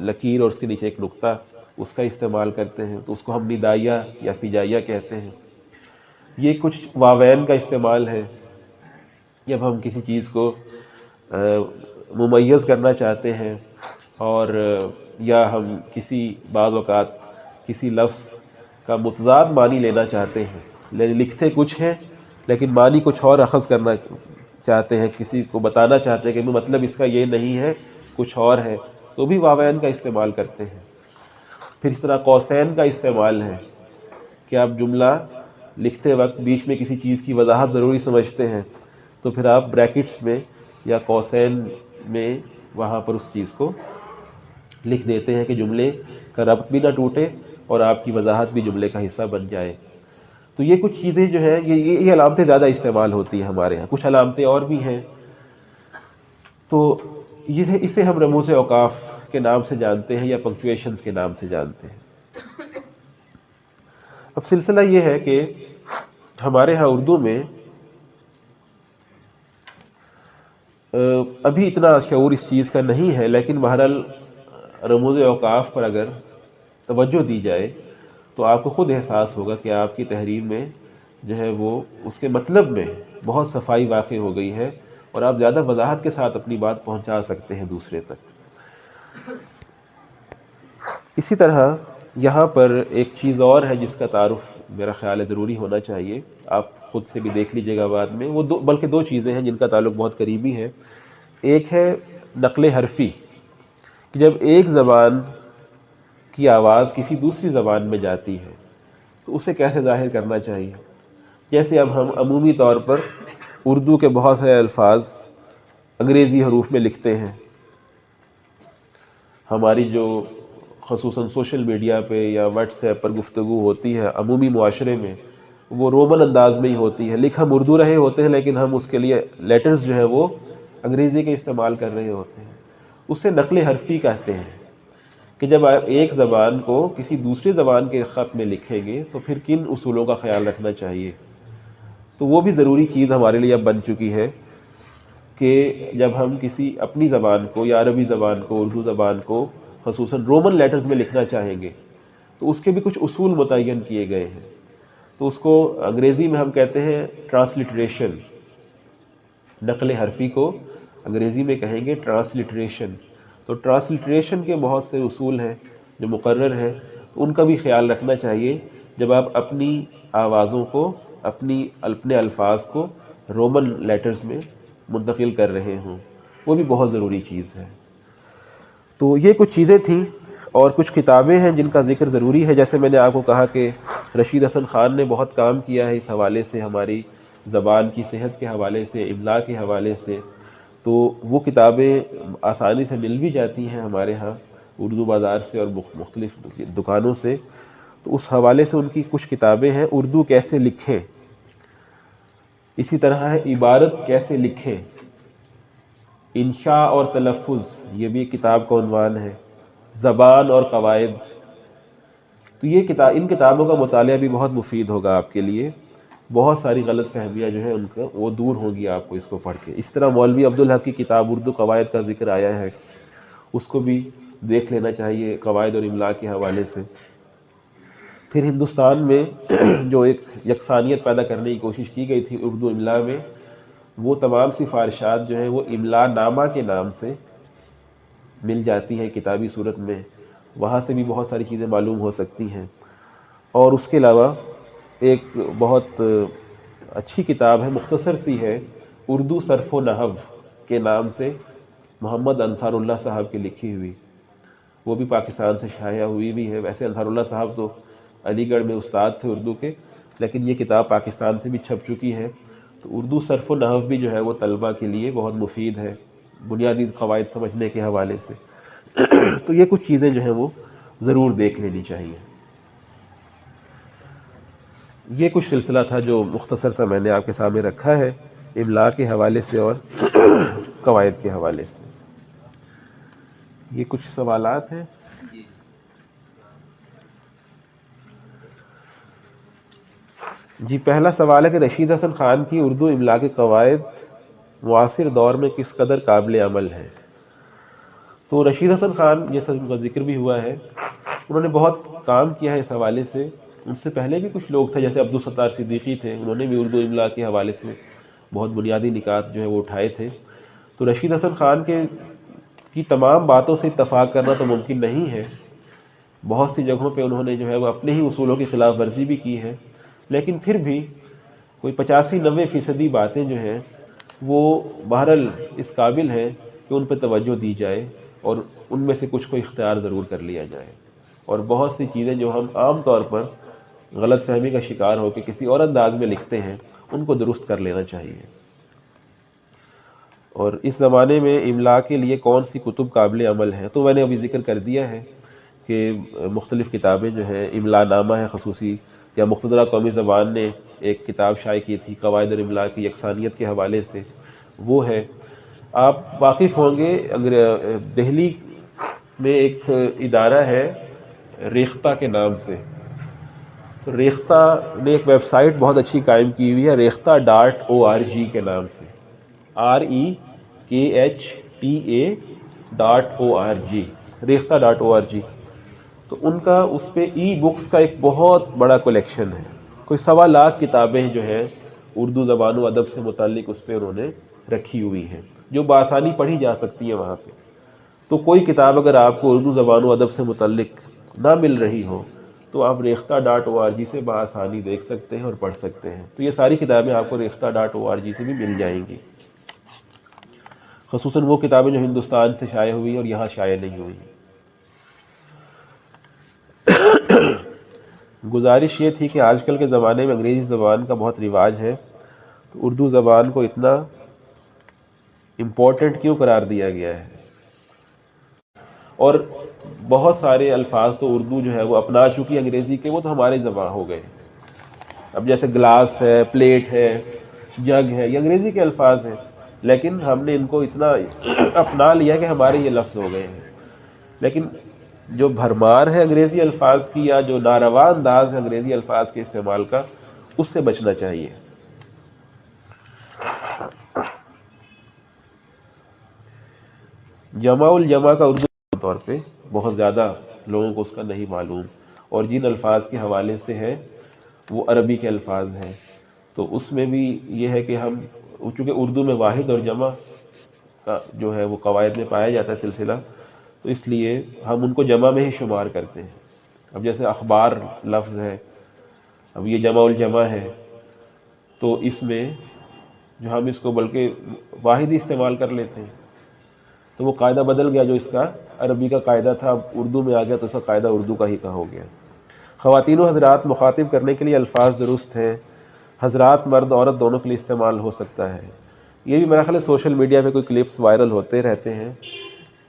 لکیر اور اس کے نیچے ایک نقطہ اس کا استعمال کرتے ہیں، تو اس کو ہم ندائیہ یا فجائیہ کہتے ہیں. یہ کچھ واوین کا استعمال ہے جب ہم کسی چیز کو ممیز کرنا چاہتے ہیں، اور یا ہم کسی بعض اوقات کسی لفظ کا متضاد معنی لینا چاہتے ہیں، لکھتے کچھ ہیں لیکن معنی کچھ اور اخذ کرنا چاہتے ہیں، کسی کو بتانا چاہتے ہیں کہ مطلب اس کا یہ نہیں ہے کچھ اور ہے، تو بھی واوین کا استعمال کرتے ہیں. پھر اس طرح قوسین کا استعمال ہے کہ آپ جملہ لکھتے وقت بیچ میں کسی چیز کی وضاحت ضروری سمجھتے ہیں تو پھر آپ بریکٹس میں یا قوسین میں وہاں پر اس چیز کو لکھ دیتے ہیں کہ جملے کا ربط بھی نہ ٹوٹے اور آپ کی وضاحت بھی جملے کا حصہ بن جائے. تو یہ کچھ چیزیں جو ہیں یہ علامتیں زیادہ استعمال ہوتی ہیں ہمارے ہاں. کچھ علامتیں اور بھی ہیں، تو یہ اسے ہم رموز اوقاف کے نام سے جانتے ہیں یا پنکچویشنز کے نام سے جانتے ہیں. اب سلسلہ یہ ہے کہ ہمارے ہاں اردو میں ابھی اتنا شعور اس چیز کا نہیں ہے، لیکن بہرحال رموز اوقاف پر اگر توجہ دی جائے تو آپ کو خود احساس ہوگا کہ آپ کی تحریر میں جو ہے وہ اس کے مطلب میں بہت صفائی واقع ہو گئی ہے، اور آپ زیادہ وضاحت کے ساتھ اپنی بات پہنچا سکتے ہیں دوسرے تک. اسی طرح یہاں پر ایک چیز اور ہے جس کا تعارف میرا خیال ہے ضروری ہونا چاہیے، آپ خود سے بھی دیکھ لیجئے گا بعد میں. وہ بلکہ دو چیزیں ہیں جن کا تعلق بہت قریبی ہے. ایک ہے نقل حرفی، کہ جب ایک زبان کی آواز کسی دوسری زبان میں جاتی ہے تو اسے کیسے ظاہر کرنا چاہیے. جیسے اب ہم عمومی طور پر اردو کے بہت سے الفاظ انگریزی حروف میں لکھتے ہیں، ہماری جو خصوصاً سوشل میڈیا پہ یا واٹس ایپ پر گفتگو ہوتی ہے عمومی معاشرے میں وہ رومن انداز میں ہی ہوتی ہے. لکھ ہم اردو رہے ہوتے ہیں لیکن ہم اس کے لیے لیٹرز جو ہے وہ انگریزی کے استعمال کر رہے ہوتے ہیں. اسے نقل حرفی کہتے ہیں کہ جب آپ ایک زبان کو کسی دوسری زبان کے خط میں لکھیں گے تو پھر کن اصولوں کا خیال رکھنا چاہیے. تو وہ بھی ضروری چیز ہمارے لیے اب بن چکی ہے کہ جب ہم کسی اپنی زبان کو یا عربی زبان کو، اردو زبان کو خصوصاً رومن لیٹرز میں لکھنا چاہیں گے تو اس کے بھی کچھ اصول متعین کیے گئے ہیں. تو اس کو انگریزی میں ہم کہتے ہیں ٹرانسلیٹریشن. نقل حرفی کو انگریزی میں کہیں گے ٹرانسلیٹریشن. تو ٹرانسلیٹریشن کے بہت سے اصول ہیں جو مقرر ہیں، ان کا بھی خیال رکھنا چاہیے جب آپ اپنی آوازوں کو، اپنے الفاظ کو رومن لیٹرز میں منتقل کر رہے ہوں. وہ بھی بہت ضروری چیز ہے. تو یہ کچھ چیزیں تھیں، اور کچھ کتابیں ہیں جن کا ذکر ضروری ہے. جیسے میں نے آپ کو کہا کہ رشید حسن خان نے بہت کام کیا ہے اس حوالے سے، ہماری زبان کی صحت کے حوالے سے، املاء کے حوالے سے. تو وہ کتابیں آسانی سے مل بھی جاتی ہیں ہمارے ہاں اردو بازار سے اور مختلف دکانوں سے. تو اس حوالے سے ان کی کچھ کتابیں ہیں. اردو کیسے لکھیں، اسی طرح ہے عبارت کیسے لکھیں، انشاء اور تلفظ، یہ بھی کتاب کا عنوان ہے. زبان اور قواعد. تو یہ ان کتابوں کا مطالعہ بھی بہت مفید ہوگا آپ کے لیے. بہت ساری غلط فہمیاں جو ہیں ان کا وہ دور ہوگی آپ کو اس کو پڑھ کے. اس طرح مولوی عبدالحق کی کتاب اردو قواعد کا ذکر آیا ہے، اس کو بھی دیکھ لینا چاہیے قواعد اور املاء کے حوالے سے. پھر ہندوستان میں جو ایک یکسانیت پیدا کرنے کی کوشش کی گئی تھی اردو املاء میں، وہ تمام سفارشات جو ہیں وہ املاء نامہ کے نام سے مل جاتی ہیں کتابی صورت میں. وہاں سے بھی بہت ساری چیزیں معلوم ہو سکتی ہیں. اور اس کے علاوہ ایک بہت اچھی کتاب ہے، مختصر سی ہے، اردو صرف و نحو کے نام سے محمد انصار اللہ صاحب کی لکھی ہوئی. وہ بھی پاکستان سے شائع ہوئی بھی ہے. ویسے انصار اللہ صاحب تو علی گڑھ میں استاد تھے اردو کے، لیکن یہ کتاب پاکستان سے بھی چھپ چکی ہے. تو اردو صرف و نحو بھی جو ہے وہ طلبہ کے لیے بہت مفید ہے بنیادی قواعد سمجھنے کے حوالے سے. تو یہ کچھ چیزیں جو ہیں وہ ضرور دیکھ لینی چاہیے. یہ کچھ سلسلہ تھا جو مختصر سا میں نے آپ کے سامنے رکھا ہے املاء کے حوالے سے اور قواعد کے حوالے سے. یہ کچھ سوالات ہیں. جی، پہلا سوال ہے کہ رشید حسن خان کی اردو املاء کے قواعد معاصر دور میں کس قدر قابل عمل ہیں. تو رشید حسن خان، جیسا ان کا ذکر بھی ہوا ہے، انہوں نے بہت کام کیا ہے اس حوالے سے. ان سے پہلے بھی کچھ لوگ تھے، جیسے عبدالستار صدیقی تھے، انہوں نے بھی اردو املاء کے حوالے سے بہت بنیادی نکات جو ہے وہ اٹھائے تھے. تو رشید حسن خان کی تمام باتوں سے اتفاق کرنا تو ممکن نہیں ہے. بہت سی جگہوں پہ انہوں نے جو ہے وہ اپنے ہی اصولوں کی خلاف ورزی بھی کی ہے، لیکن پھر بھی کوئی 85-90% باتیں جو ہیں وہ بہرحال اس قابل ہیں کہ ان پہ توجہ دی جائے اور ان میں سے کچھ کو اختیار ضرور کر لیا جائے. اور بہت سی چیزیں جو ہم عام طور پر غلط فہمی کا شکار ہو کے کسی اور انداز میں لکھتے ہیں، ان کو درست کر لینا چاہیے. اور اس زمانے میں املاء کے لیے کون سی کتب قابل عمل ہیں، تو میں نے ابھی ذکر کر دیا ہے کہ مختلف کتابیں جو ہیں، املاء نامہ ہے خصوصی، یا مقتدرہ قومی زبان نے ایک کتاب شائع کی تھی قواعد الاملاء کی یکسانیت کے حوالے سے، وہ ہے. آپ واقف ہوں گے دہلی میں ایک ادارہ ہے ریختہ کے نام سے. تو ریختہ نے ایک ویب سائٹ بہت اچھی قائم کی ہوئی ہے rekhta.org کے نام سے، REKHTA.org، rekhta.org. تو ان کا اس پہ ای بکس کا ایک بہت بڑا کلیکشن ہے. کوئی 1.25 لاکھ کتابیں جو ہیں اردو زبان و ادب سے متعلق اس پہ انہوں نے رکھی ہوئی ہیں، جو بآسانی پڑھی جا سکتی ہیں وہاں پہ. تو کوئی کتاب اگر آپ کو اردو زبان و ادب سے متعلق نہ مل رہی ہو تو آپ rekhta.org سے بآسانی دیکھ سکتے ہیں اور پڑھ سکتے ہیں. تو یہ ساری کتابیں آپ کو rekhta.org سے بھی مل جائیں گی، خصوصاً وہ کتابیں جو ہندوستان سے شائع ہوئی اور یہاں شائع نہیں ہوئی. گزارش یہ تھی کہ آج کل کے زمانے میں انگریزی زبان کا بہت رواج ہے، تو اردو زبان کو اتنا امپورٹنٹ کیوں قرار دیا گیا ہے. اور بہت سارے الفاظ تو اردو جو ہے وہ اپنا چکی انگریزی کے، وہ تو ہمارے زبان ہو گئے. اب جیسے گلاس ہے، پلیٹ ہے، جگ ہے، یہ انگریزی کے الفاظ ہیں، لیکن ہم نے ان کو اتنا اپنا لیا کہ ہمارے یہ لفظ ہو گئے ہیں. لیکن جو بھرمار ہے انگریزی الفاظ کی، یا جو ناروا انداز ہے انگریزی الفاظ کے استعمال کا، اس سے بچنا چاہیے. جمع الجمع کا اردو طور پہ بہت زیادہ لوگوں کو اس کا نہیں معلوم، اور جن الفاظ کے حوالے سے ہے وہ عربی کے الفاظ ہیں، تو اس میں بھی یہ ہے کہ ہم چونکہ اردو میں واحد اور جمع کا جو ہے وہ قواعد میں پایا جاتا ہے سلسلہ، تو اس لیے ہم ان کو جمع میں ہی شمار کرتے ہیں۔ اب جیسے اخبار لفظ ہے، اب یہ جمع الجمع ہے، تو اس میں جو ہم اس کو بلکہ واحد ہی استعمال کر لیتے ہیں، تو وہ قاعدہ بدل گیا، جو اس کا عربی کا قاعدہ تھا اب اردو میں آ گیا، تو اس کا قاعدہ اردو کا ہی کا ہو گیا۔ خواتین و حضرات مخاطب کرنے کے لیے الفاظ درست ہیں، حضرات مرد عورت دونوں کے لیے استعمال ہو سکتا ہے۔ یہ بھی میرا خیال ہے سوشل میڈیا پہ کوئی کلپس وائرل ہوتے رہتے ہیں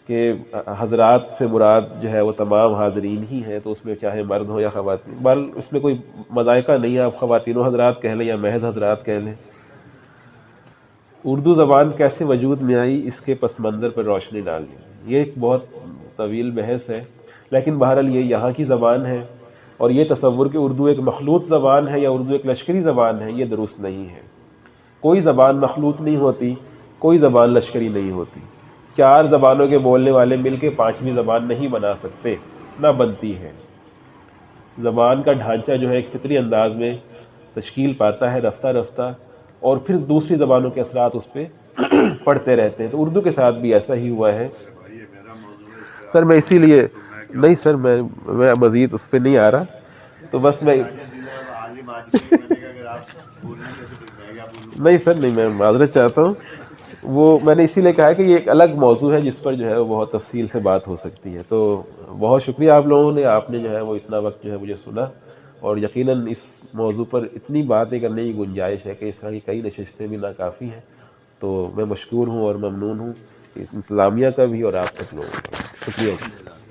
کہ حضرات سے مراد جو ہے وہ تمام حاضرین ہی ہیں، تو اس میں چاہے مرد ہو یا خواتین، بل اس میں کوئی مذائقہ نہیں ہے، آپ خواتین و حضرات کہہ لیں یا محض حضرات کہہ لیں۔ اردو زبان کیسے وجود میں آئی، اس کے پس منظر پر روشنی ڈالنی، یہ ایک بہت طویل بحث ہے، لیکن بہرحال یہ یہاں کی زبان ہے، اور یہ تصور کہ اردو ایک مخلوط زبان ہے یا اردو ایک لشکری زبان ہے، یہ درست نہیں ہے۔ کوئی زبان مخلوط نہیں ہوتی، کوئی زبان لشکری نہیں ہوتی۔ 4 زبانوں کے بولنے والے مل کے 5ویں زبان نہیں بنا سکتے، نہ بنتی ہے۔ زبان کا ڈھانچہ جو ہے ایک فطری انداز میں تشکیل پاتا ہے رفتہ رفتہ، اور پھر دوسری زبانوں کے اثرات اس پہ پڑتے رہتے ہیں، تو اردو کے ساتھ بھی ایسا ہی ہوا ہے۔ سر میں اسی لیے نہیں سر میں مزید اس پہ نہیں آ رہا، تو بس میں نہیں سر نہیں، میں معذرت چاہتا ہوں، وہ میں نے اسی لیے کہا کہ یہ ایک الگ موضوع ہے جس پر جو ہے وہ بہت تفصیل سے بات ہو سکتی ہے۔ تو بہت شکریہ آپ لوگوں نے، آپ نے جو ہے وہ اتنا وقت جو ہے مجھے سنا، اور یقیناً اس موضوع پر اتنی باتیں کرنے کی گنجائش ہے کہ اس طرح کی کئی نشستیں بھی ناکافی ہیں، تو میں مشکور ہوں اور ممنون ہوں انتظامیہ کا بھی اور آپ تک لوگوں کا۔ شکریہ۔